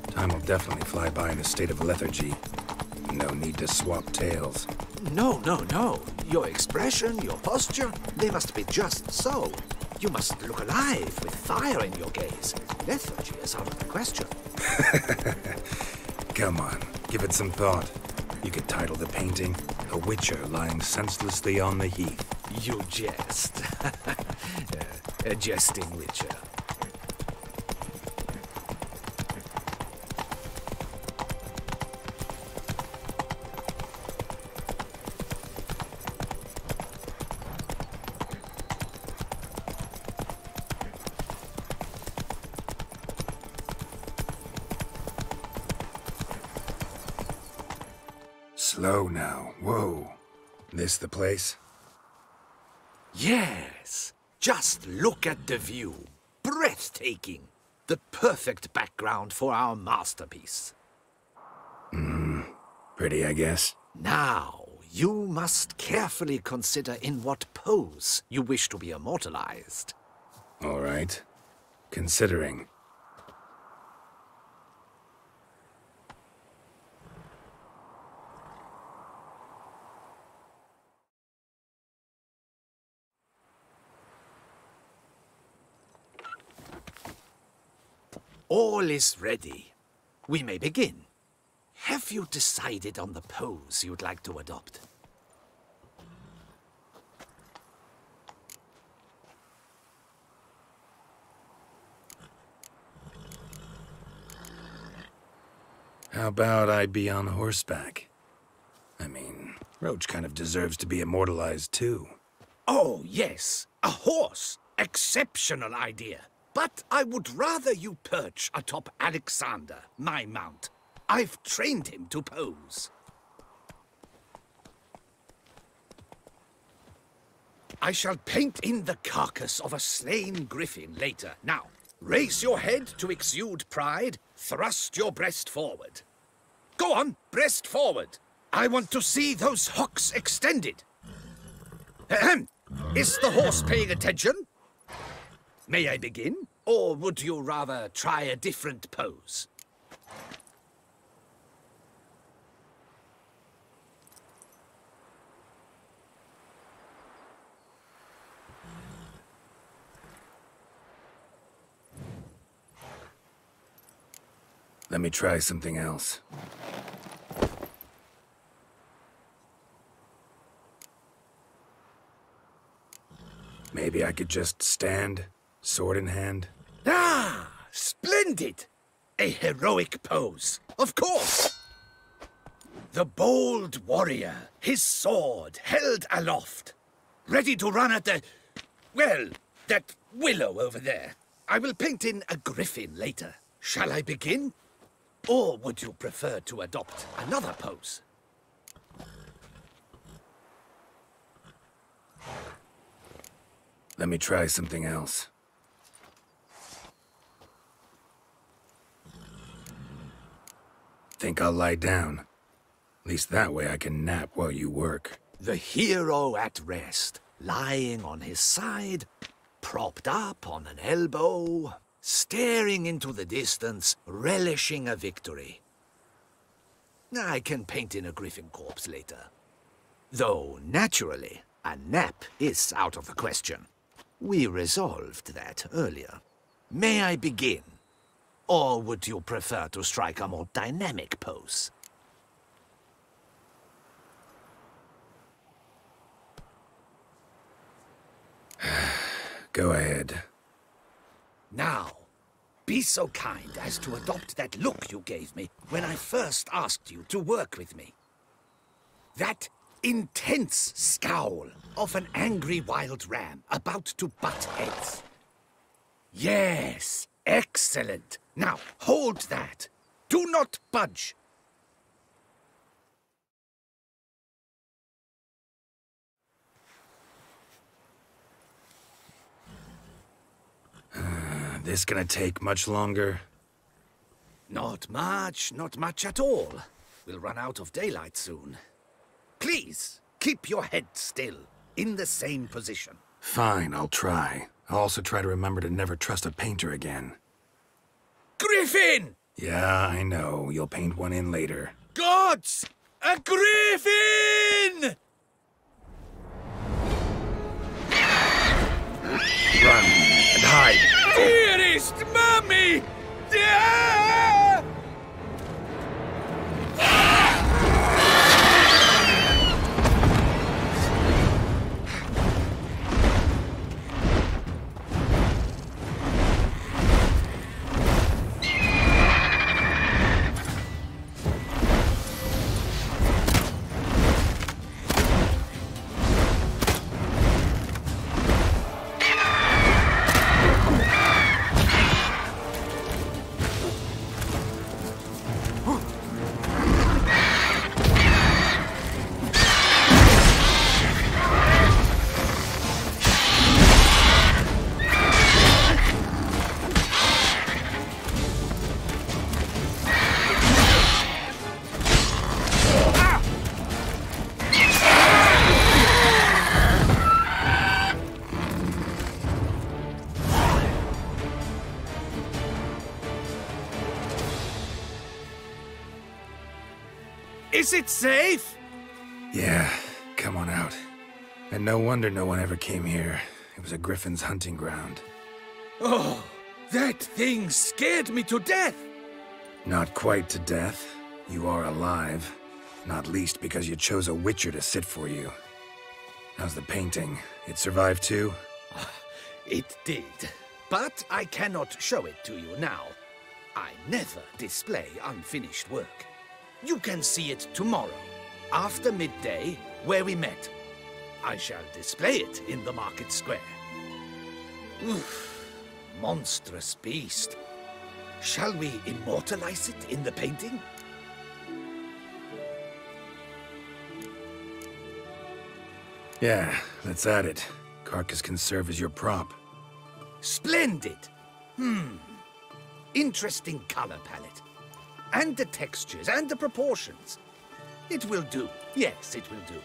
Time will definitely fly by in a state of lethargy. No need to swap tales. No. Your expression, your posture, they must be just so. You must look alive with fire in your gaze. Lethargy is out of the question. Come on, give it some thought. You could title the painting, A Witcher Lying Senselessly on the Heath. You jest. A jesting witcher. Slow now. Whoa. This the place? Yes. Just look at the view. Breathtaking. The perfect background for our masterpiece. Pretty, I guess. Now, you must carefully consider in what pose you wish to be immortalized. All right. Considering. All is ready. We may begin. Have you decided on the pose you'd like to adopt? How about I be on horseback? I mean, Roach kind of deserves to be immortalized too. Oh, yes. A horse. Exceptional idea. But I would rather you perch atop Alexander, my mount. I've trained him to pose. I shall paint in the carcass of a slain griffin later. Now, raise your head to exude pride. Thrust your breast forward. Go on, breast forward. I want to see those hocks extended. Ahem. Is the horse paying attention? May I begin? Or would you rather try a different pose? Let me try something else. Maybe I could just stand, sword in hand. Ah, splendid! A heroic pose, of course. The bold warrior, his sword held aloft, ready to run at that willow over there. I will paint in a griffin later. Shall I begin? Or would you prefer to adopt another pose? Let me try something else. Think I'll lie down. At least that way I can nap while you work. The hero at rest, lying on his side, propped up on an elbow, staring into the distance, relishing a victory. I can paint in a griffin corpse later. Though, naturally, a nap is out of the question. We resolved that earlier. May I begin? Or would you prefer to strike a more dynamic pose? Go ahead. Now, be so kind as to adopt that look you gave me when I first asked you to work with me. That intense scowl of an angry wild ram about to butt heads. Yes, excellent. Now, hold that. Do not budge. This gonna take much longer? Not much at all. We'll run out of daylight soon. Please, keep your head still, in the same position. Fine, I'll try. I'll also try to remember to never trust a painter again. Griffin! Yeah, I know. You'll paint one in later. Gods! A griffin! Run and hide. Dearest Mummy! Ah! Is it safe? Yeah, come on out. And no wonder no one ever came here. It was a griffin's hunting ground. Oh, that thing scared me to death! Not quite to death. You are alive. Not least because you chose a witcher to sit for you. How's the painting? It survived too? It did. But I cannot show it to you now. I never display unfinished work. You can see it tomorrow, after midday, where we met. I shall display it in the market square. Oof, monstrous beast. Shall we immortalize it in the painting? Yeah, let's add it. Carcass can serve as your prop. Splendid! Interesting color palette. And the textures and the proportions. It will do. Yes, it will do.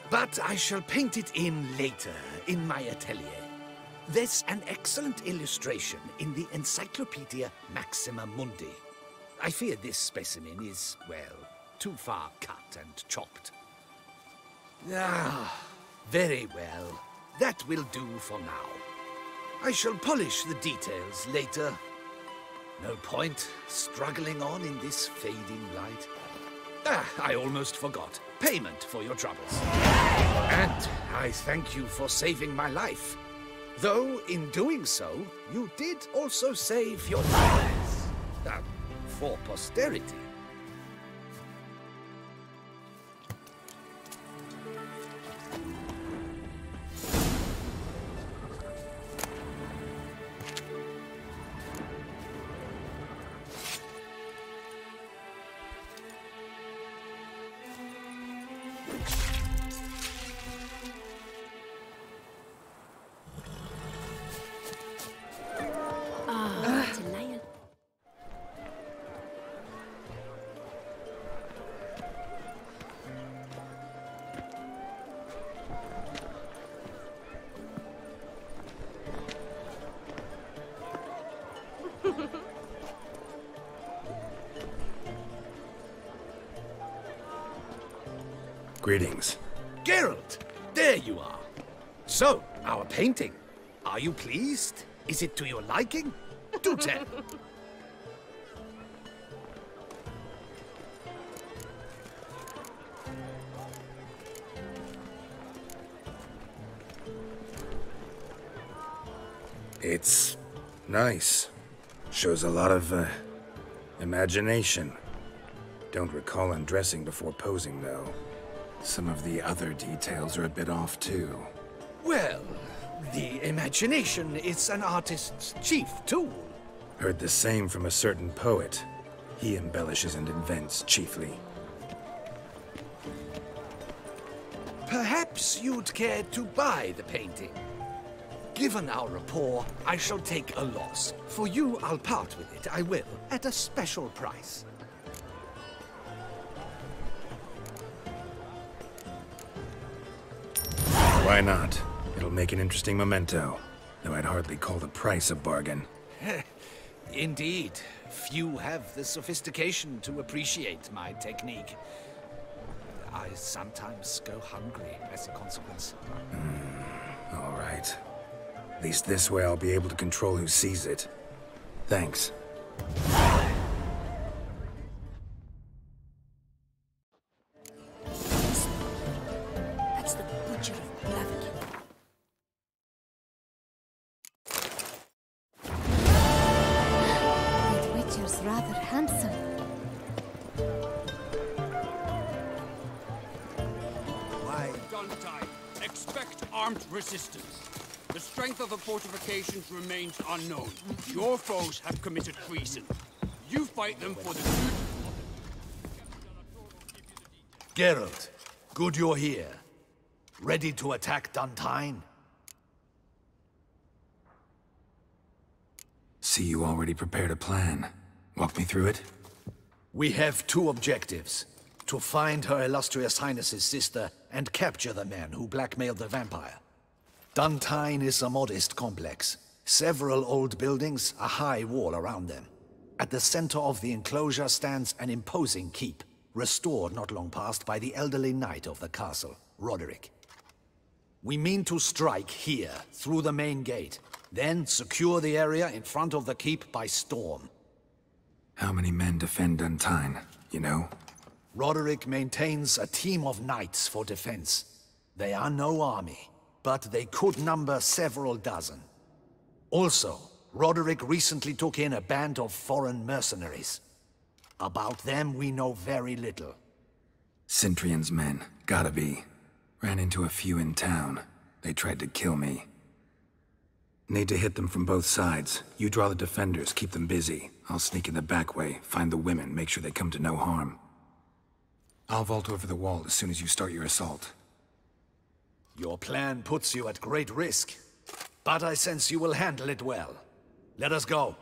But I shall paint it in later, in my atelier. There's an excellent illustration in the Encyclopedia Maxima Mundi. I fear this specimen is, well, too far cut and chopped. Ah, very well. That will do for now. I shall polish the details later. No point struggling on in this fading light. Ah, I almost forgot. Payment for your troubles. And I thank you for saving my life. Though, in doing so, you did also save your lives. For posterity. Greetings. Geralt, there you are. So, our painting. Are you pleased? Is it to your liking? Do tell. It's nice. Shows a lot of, imagination. Don't recall undressing before posing, though. Some of the other details are a bit off, too. Well, the imagination is an artist's chief tool. Heard the same from a certain poet. He embellishes and invents, chiefly. Perhaps you'd care to buy the painting. Given our rapport, I shall take a loss. For you, I'll part with it, I will, at a special price. Why not? It'll make an interesting memento, though I'd hardly call the price a bargain. Indeed. Few have the sophistication to appreciate my technique. I sometimes go hungry as a consequence. All right. At least this way I'll be able to control who sees it. Thanks. That's the butcher of Blaviken. That witcher's rather handsome. Why? Downtime. Expect armed resistance. The strength of the fortifications remains unknown. Your foes have committed treason. You fight them for the good. Geralt, good you're here. Ready to attack Duntine? See, you already prepared a plan. Walk me through it? We have two objectives. To find Her Illustrious Highness's sister and capture the man who blackmailed the vampire. Duntine is a modest complex. Several old buildings, a high wall around them. At the center of the enclosure stands an imposing keep. restored not long past by the elderly knight of the castle, Roderick. We mean to strike here, through the main gate, then secure the area in front of the keep by storm. How many men defend Duntine, you know? Roderick maintains a team of knights for defense. They are no army, but they could number several dozen. Also, Roderick recently took in a band of foreign mercenaries. About them we know very little. Cintrian's men, gotta be. Ran into a few in town. They tried to kill me. Need to hit them from both sides. You draw the defenders, keep them busy. I'll sneak in the back way, find the women, make sure they come to no harm. I'll vault over the wall as soon as you start your assault. Your plan puts you at great risk, but I sense you will handle it well. Let us go.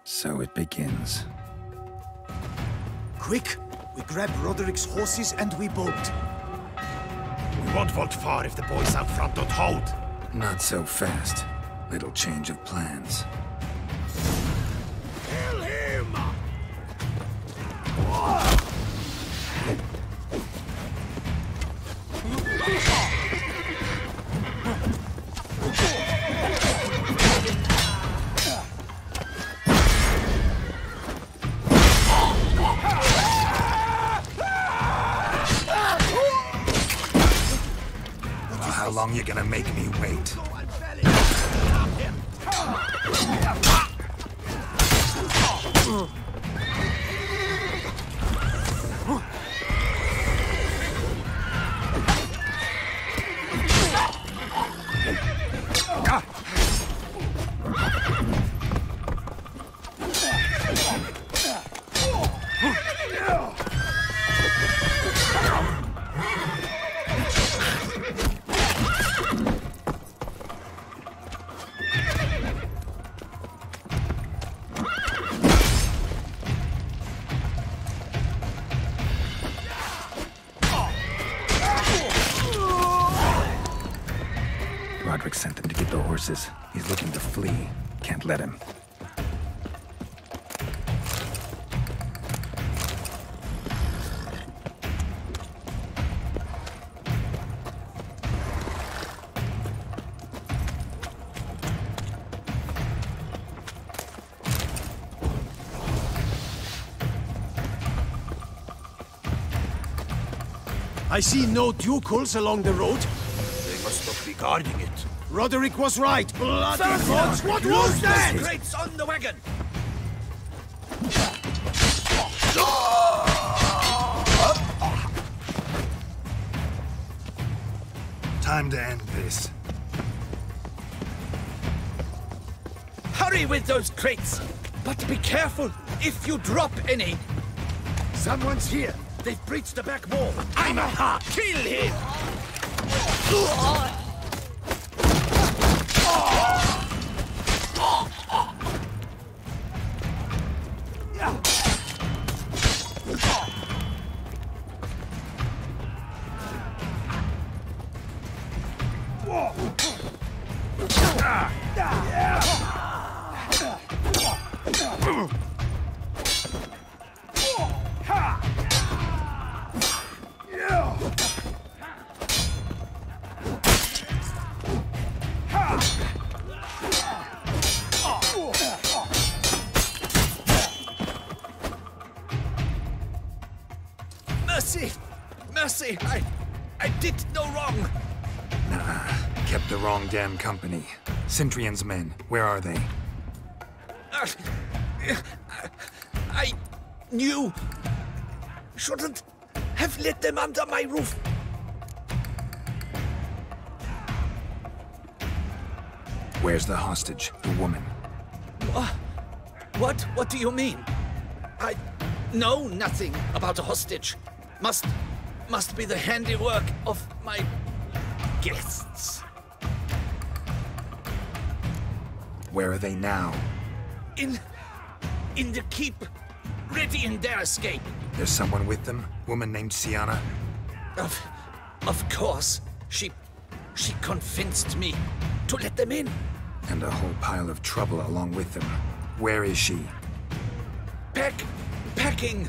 So it begins. Quick! We grab Roderick's horses and we bolt. We won't vault far if the boys out front don't hold. Not so fast. Little change of plans. Kill him! How long you gonna make me wait? Roderick sent them to get the horses. He's looking to flee. Can't let him. I see no ducals along the road. They must not be guarding it. Roderick was right. Bloody gods, what was that? Crates on the wagon! Time to end this. Hurry with those crates! But be careful if you drop any. Someone's here. They've breached the back wall. I'm a ha! Kill him! Mercy! Mercy! I did no wrong! Nah, kept the wrong damn company. Cintrian's men, where are they? I knew Shouldn't have let them under my roof. Where's the hostage, the woman? What do you mean? I know nothing about a hostage. Must be the handiwork of my guests. Where are they now? In the keep, ready in their escape. There's someone with them? Woman named Sienna? Of course. She convinced me to let them in. And a whole pile of trouble along with them. Where is she? Packing.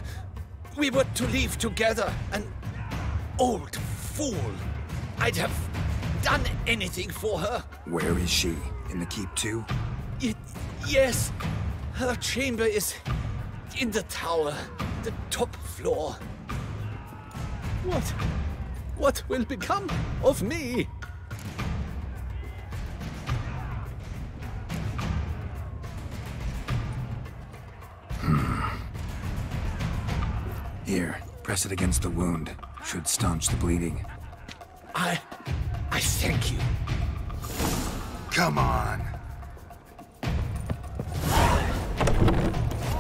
We were to leave together. An old fool. I'd have done anything for her. Where is she? In the keep too? Yes. Her chamber is in the tower. The top floor. What will become of me? Here, press it against the wound. Should staunch the bleeding. I thank you. Come on.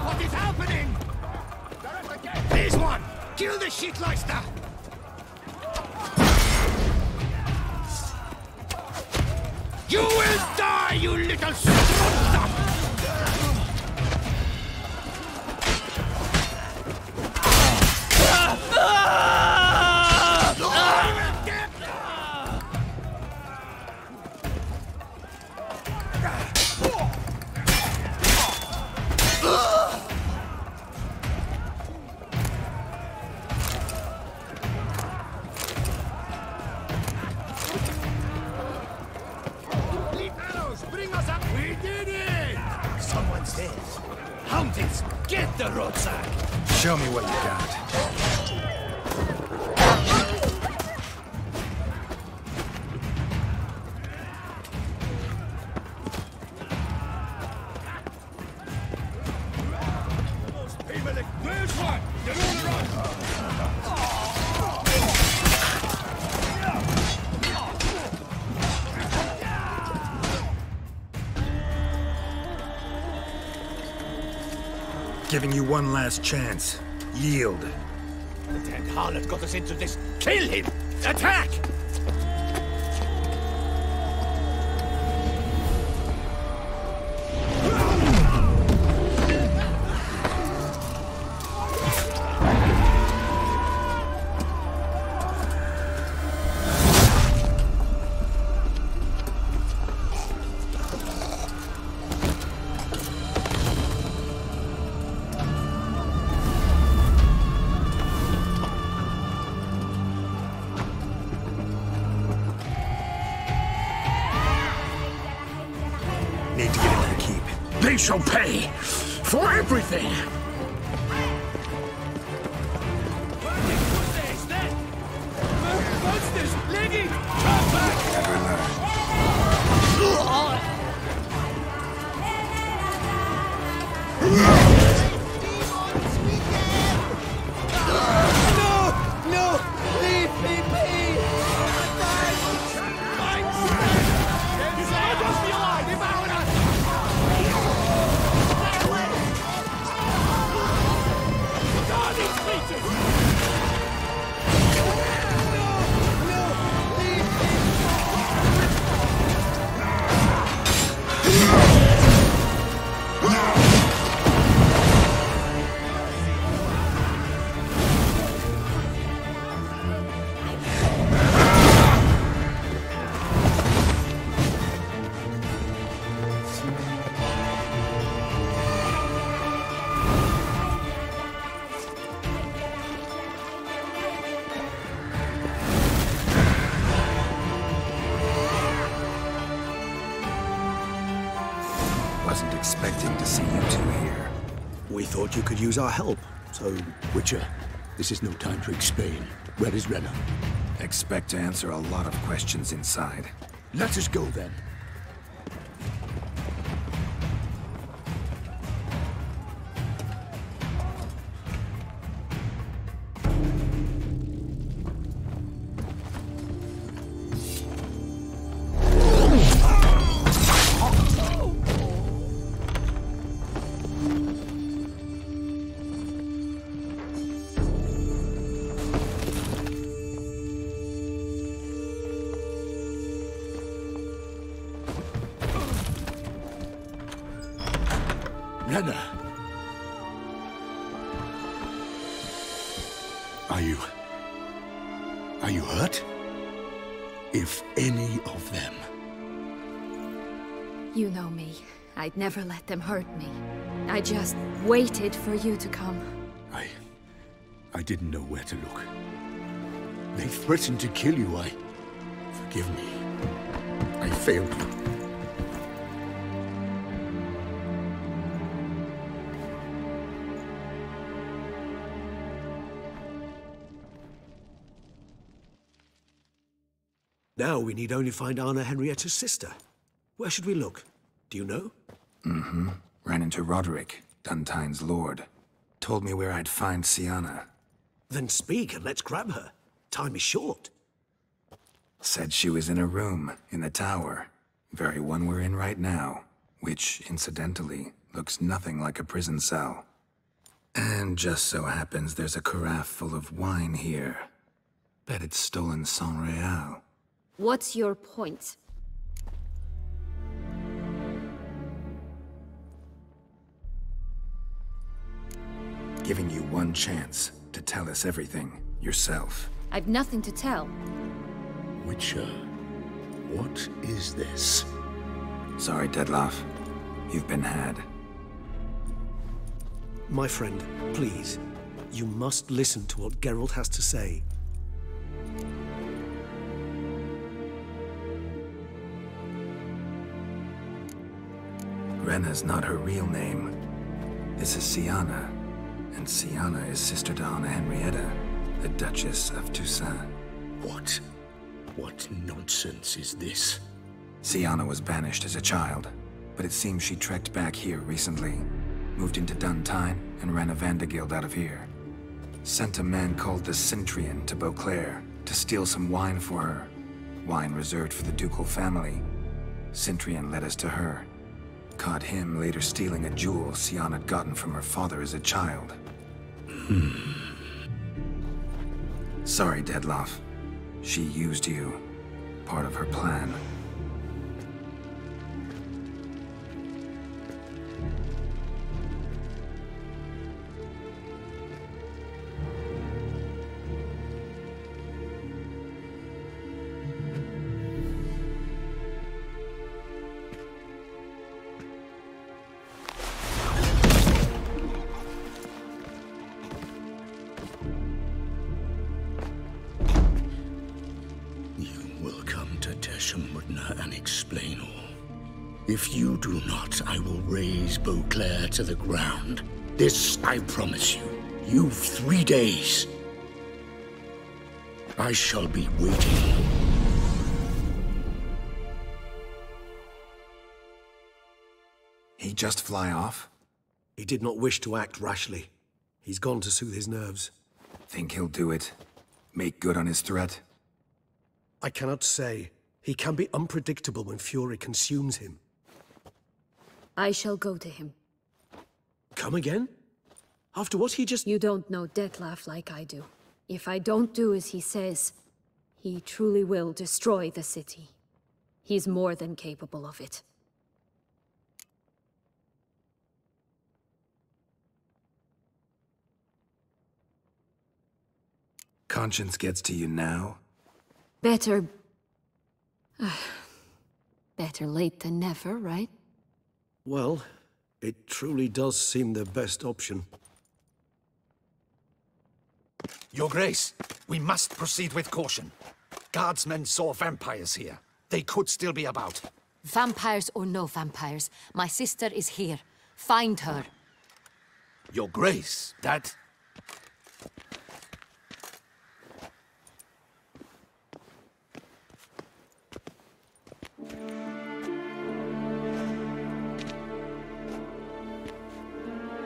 What is happening? Here's one! Kill the shitleister! You will die, you little monster! Mountains, get the rucksack! Show me what you got. Where's one? They're on the run! Giving you one last chance. Yield. The damned harlot got us into this. Kill him! Attack! Need to get into the keep. They shall pay for everything! What's this? Lady! Come No! Leave me be! Wasn't expecting to see you two here. We thought you could use our help. So, Witcher, this is no time to explain. Where is Renna? Expect to answer a lot of questions inside. Let us go then. Renna. Are you hurt? If any of them. You know me. I'd never let them hurt me. I just waited for you to come. I didn't know where to look. They threatened to kill you. Forgive me. I failed you. Now we need only find Anna Henrietta's sister. Where should we look? Do you know? Mm-hmm. Ran into Roderick, Duntine's lord. Told me where I'd find Sienna. Then speak and let's grab her. Time is short. Said she was in a room in the tower. Very one we're in right now. Which, incidentally, looks nothing like a prison cell. And just so happens there's a carafe full of wine here. Bet it's stolen San Real. What's your point? Giving you one chance to tell us everything yourself. I've nothing to tell. Witcher, what is this? Sorry, Dettlaff. You've been had. My friend, please. You must listen to what Geralt has to say. Renna's not her real name. This is Sienna. And Sienna is sister to Anna Henrietta, the Duchess of Toussaint. What? What nonsense is this? Sienna was banished as a child, but it seems she trekked back here recently. Moved into Duntine and ran a Vandergild out of here. Sent a man called the Centrian to Beauclair to steal some wine for her. Wine reserved for the ducal family. Centrian led us to her. Caught him later stealing a jewel Sienna had gotten from her father as a child. Sorry, Dettlaff. She used you. Part of her plan. And explain all. If you do not, I will raise Beauclair to the ground. This I promise you. You've 3 days. I shall be waiting. He just fly off? He did not wish to act rashly. He's gone to soothe his nerves. Think he'll do it? Make good on his threat? I cannot say. He can be unpredictable when fury consumes him. I shall go to him. Come again? After what he just— You don't know Dettlaff like I do. If I don't do as he says, he truly will destroy the city. He's more than capable of it. Conscience gets to you now? Better late than never, right? Well, it truly does seem the best option. Your Grace, we must proceed with caution. Guardsmen saw vampires here. They could still be about. Vampires or no vampires, my sister is here. Find her. Your Grace, that...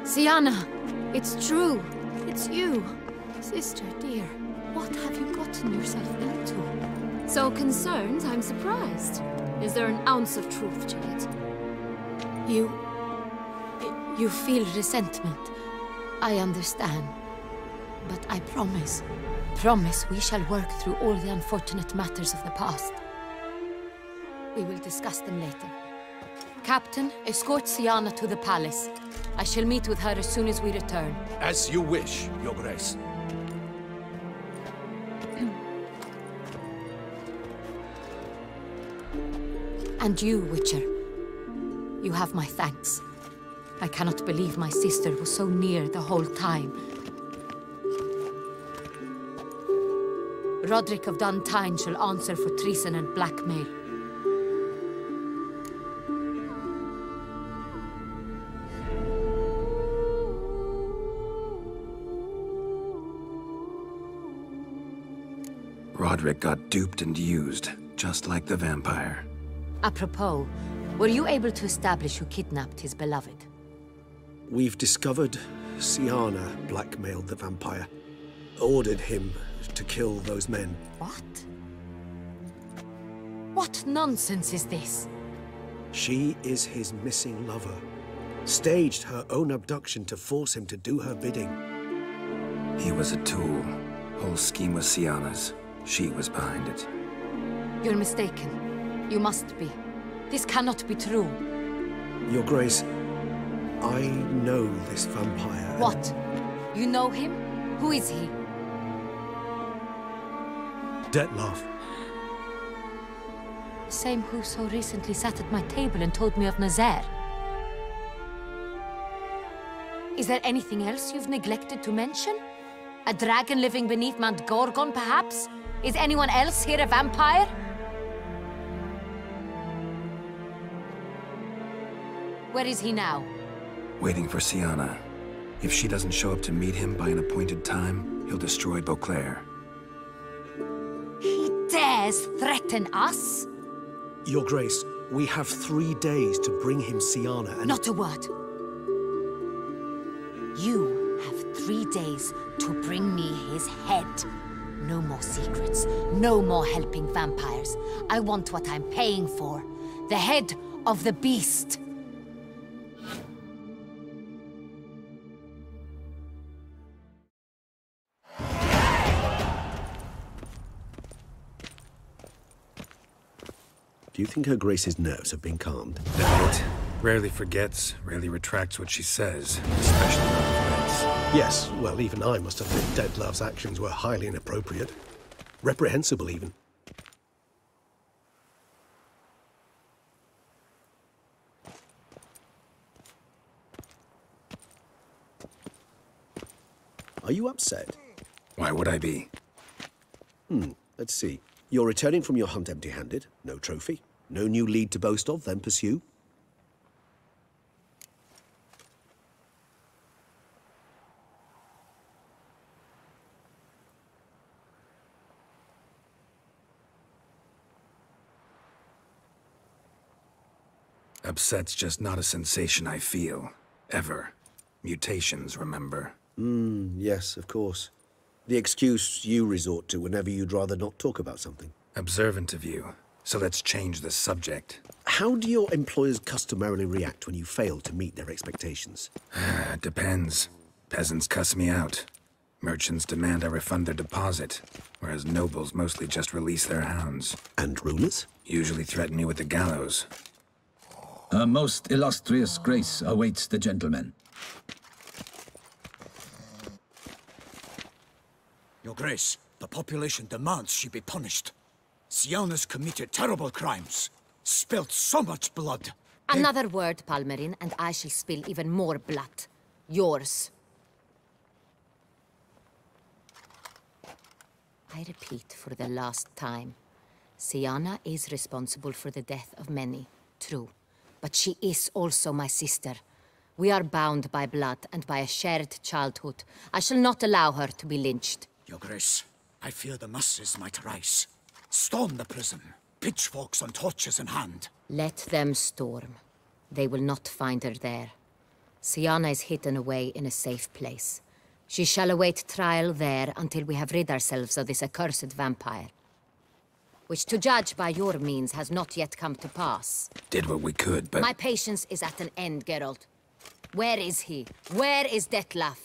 Sienna, it's true. It's you. Sister, dear, what have you gotten yourself into? So concerned, I'm surprised. Is there an ounce of truth to it? You feel resentment. I understand. But I promise we shall work through all the unfortunate matters of the past. We will discuss them later. Captain, escort Siana to the palace. I shall meet with her as soon as we return. As you wish, Your Grace. And you, Witcher. You have my thanks. I cannot believe my sister was so near the whole time. Roderick of Duntine shall answer for treason and blackmail. Roderick got duped and used, just like the vampire. Apropos, were you able to establish who kidnapped his beloved? We've discovered Siana blackmailed the vampire. Ordered him to kill those men. What? What nonsense is this? She is his missing lover. Staged her own abduction to force him to do her bidding. He was a tool. Whole scheme was Siana's. She was behind it. You're mistaken. You must be. This cannot be true. Your Grace, I know this vampire. What? You know him? Who is he? Dettlaff. Same who so recently sat at my table and told me of Nazaire. Is there anything else you've neglected to mention? A dragon living beneath Mount Gorgon, perhaps? Is anyone else here a vampire? Where is he now? Waiting for Siana. If she doesn't show up to meet him by an appointed time, he'll destroy Beauclair. He dares threaten us? Your Grace, we have 3 days to bring him Siana and— Not a word. You have 3 days to bring me his head. No more secrets. No more helping vampires. I want what I'm paying for. The head of the beast. Do you think Her Grace's nerves have been calmed? Doubt it. Rarely forgets, rarely retracts what she says, especially on threats. Yes, well, even I must admit Dettlaff's actions were highly inappropriate. Reprehensible, even. Are you upset? Why would I be? Let's see. You're returning from your hunt empty-handed. No trophy. No new lead to boast of, then pursue. Upset's just not a sensation I feel. Ever. Mutations, remember? Yes, of course. The excuse you resort to whenever you'd rather not talk about something. Observant of you. So let's change the subject. How do your employers customarily react when you fail to meet their expectations? Depends. Peasants cuss me out. Merchants demand I refund their deposit, whereas nobles mostly just release their hounds. And rulers? Usually threaten me with the gallows. Her most illustrious grace awaits the gentleman. Your Grace, the population demands she be punished. Siana's committed terrible crimes. Spilt so much blood. Another word, Palmerin, and I shall spill even more blood. Yours. I repeat for the last time. Siana is responsible for the death of many, true. But she is also my sister. We are bound by blood and by a shared childhood. I shall not allow her to be lynched. Your Grace, I fear the masses might rise. Storm the prison, pitchforks and torches in hand. Let them storm. They will not find her there. Siana is hidden away in a safe place. She shall await trial there until we have rid ourselves of this accursed vampire. Which, to judge by your means, has not yet come to pass. Did what we could, but— My patience is at an end, Geralt. Where is he? Where is Dettlaff?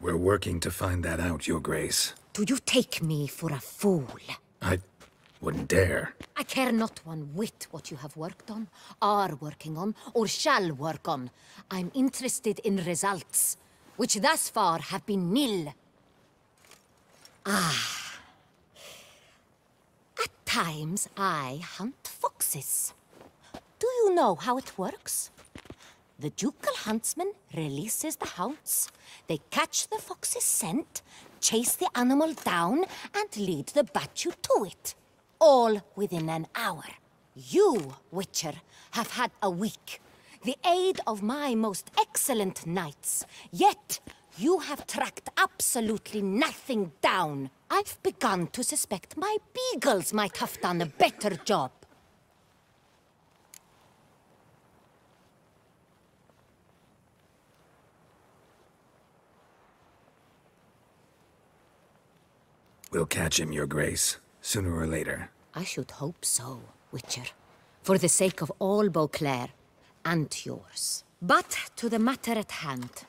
We're working to find that out, Your Grace. Do you take me for a fool? I wouldn't dare. I care not one whit what you have worked on, are working on, or shall work on. I'm interested in results, which thus far have been nil. Ah. At times, I hunt foxes. Do you know how it works? The ducal huntsman releases the hounds. They catch the fox's scent, chase the animal down, and lead the battue to it. All within an hour. You, Witcher, have had a week. The aid of my most excellent knights. Yet, you have tracked absolutely nothing down. I've begun to suspect my beagles might have done a better job. We'll catch him, Your Grace, sooner or later. I should hope so, Witcher. For the sake of all Beauclair, and yours. But to the matter at hand.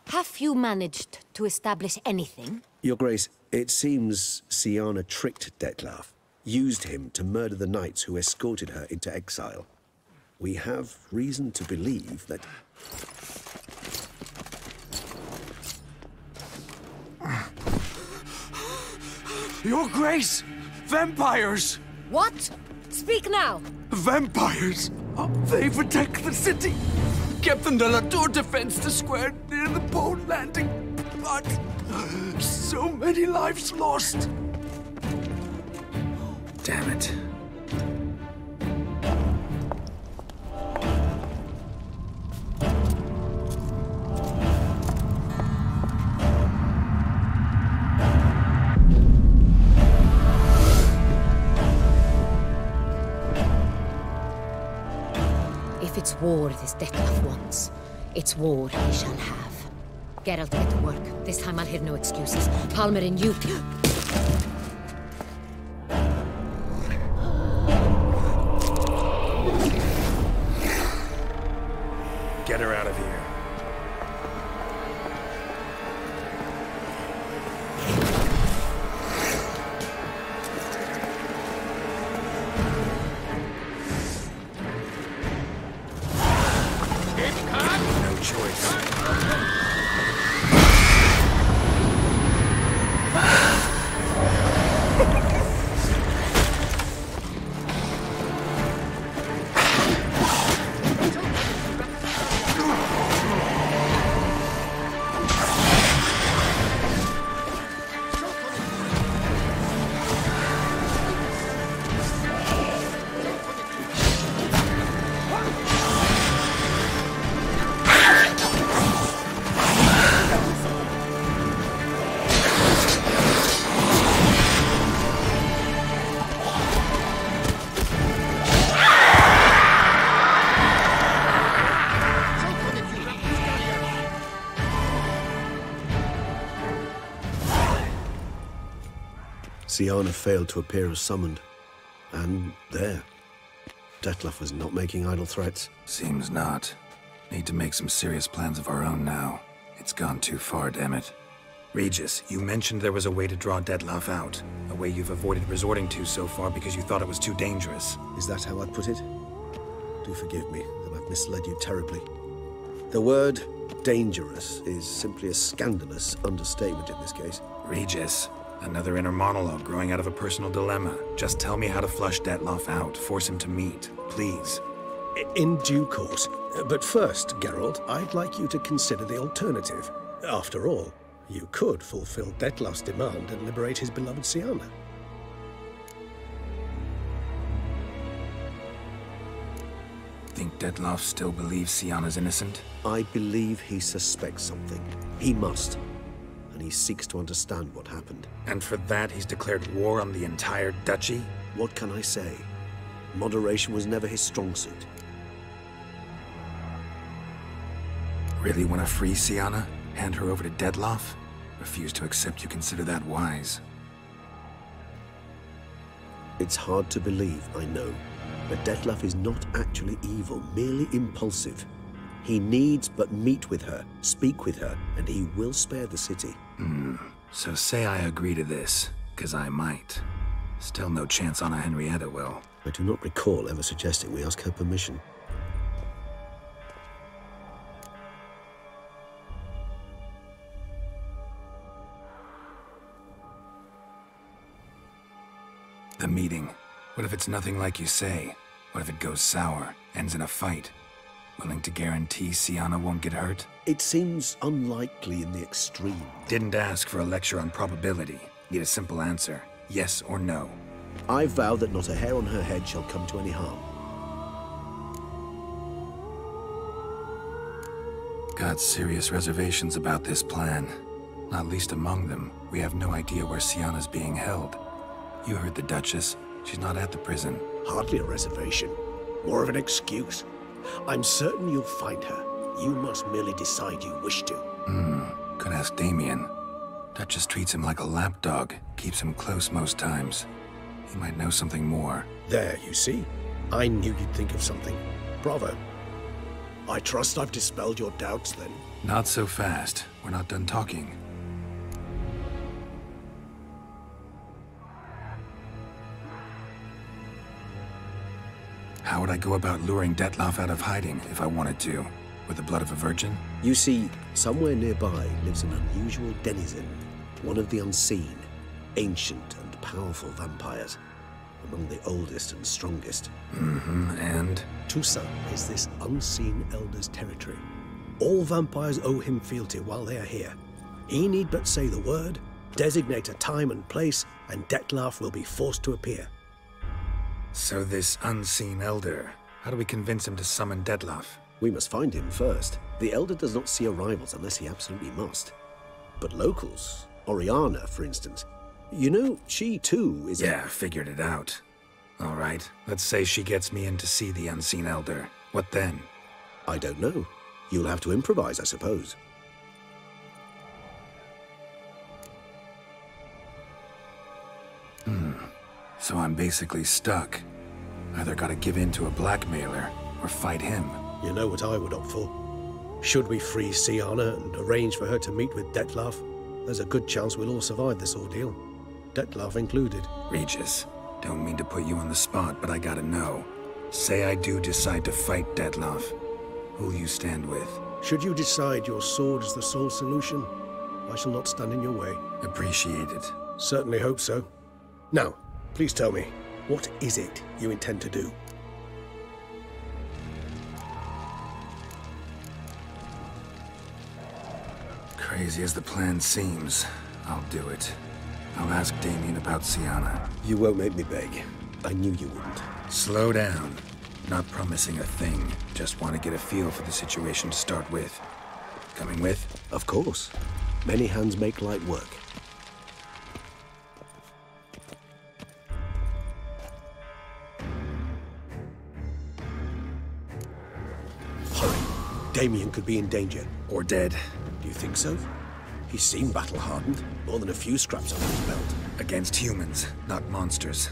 Have you managed to establish anything? Your Grace, it seems Siana tricked Detlaf, used him to murder the knights who escorted her into exile. We have reason to believe that... Your Grace! Vampires! What? Speak now! Vampires! They've attacked the city! Captain de la Tour defends the square near the boat landing, but so many lives lost! Damn it. If it's war this Detlaf wants, it's war he shall have. Geralt, get to work. This time I'll hear no excuses. Palmer and you... Get her out of here. No choice. Siana failed to appear as summoned. And there. Detlaf was not making idle threats. Seems not. Need to make some serious plans of our own now. It's gone too far, damn it. Regis, you mentioned there was a way to draw Detlaf out. A way you've avoided resorting to so far because you thought it was too dangerous. Is that how I'd put it? Do forgive me that I've misled you terribly. The word dangerous is simply a scandalous understatement in this case. Regis, another inner monologue growing out of a personal dilemma. Just tell me how to flush Detlaf out, force him to meet, please. In due course. But first, Geralt, I'd like you to consider the alternative. After all, you could fulfill Detlaf's demand and liberate his beloved Siana. Think Detlaf still believes Siana's innocent? I believe he suspects something. He must. And he seeks to understand what happened. And for that, he's declared war on the entire duchy? What can I say? Moderation was never his strong suit. Really want to free Siana? Hand her over to Detlaf? Refuse to accept you consider that wise. It's hard to believe, I know. But Detlaf is not actually evil, merely impulsive. He needs but meet with her, speak with her, and he will spare the city. So say I agree to this, 'cause I might. Still no chance Anna Henrietta will. I do not recall ever suggesting we ask her permission. The meeting. What if it's nothing like you say? What if it goes sour, ends in a fight? Willing to guarantee Siana won't get hurt? It seems unlikely in the extreme. Didn't ask for a lecture on probability. Need a simple answer. Yes or no. I vow that not a hair on her head shall come to any harm. Got serious reservations about this plan. Not least among them, we have no idea where Siana's being held. You heard the Duchess. She's not at the prison. Hardly a reservation. More of an excuse. I'm certain you'll find her. You must merely decide you wish to. Could ask Damien. Duchess treats him like a lapdog. Keeps him close most times. He might know something more. There, you see? I knew you'd think of something. Bravo. I trust I've dispelled your doubts, then. Not so fast. We're not done talking. How would I go about luring Detloff out of hiding if I wanted to? With the blood of a virgin? You see, somewhere nearby lives an unusual denizen. One of the unseen, ancient and powerful vampires. Among the oldest and strongest. And? Tusa is this unseen elder's territory. All vampires owe him fealty while they are here. He need but say the word, designate a time and place, and Detloff will be forced to appear. So this unseen elder, how do we convince him to summon Detloff? We must find him first. The elder does not see arrivals unless he absolutely must. But locals, Oriana, for instance, you know, she too is Yeah, figured it out. All right, let's say she gets me in to see the unseen elder. What then? I don't know. You'll have to improvise, I suppose. So I'm basically stuck. Either gotta give in to a blackmailer, or fight him. You know what I would opt for. Should we free Siana and arrange for her to meet with Detloff, there's a good chance we'll all survive this ordeal. Detloff included. Regis, don't mean to put you on the spot, but I gotta know. Say I do decide to fight Detloff. Who'll you stand with? Should you decide your sword is the sole solution, I shall not stand in your way. Appreciate it. Certainly hope so. Now, please tell me, what is it you intend to do? Crazy as the plan seems, I'll do it. I'll ask Damien about Siana. You won't make me beg. I knew you wouldn't. Slow down. Not promising a thing. Just want to get a feel for the situation to start with. Coming with? Of course. Many hands make light work. Hurry. Damien could be in danger. Or dead. Do you think so? He seemed battle-hardened. More than a few scraps under his belt. Against humans, not monsters.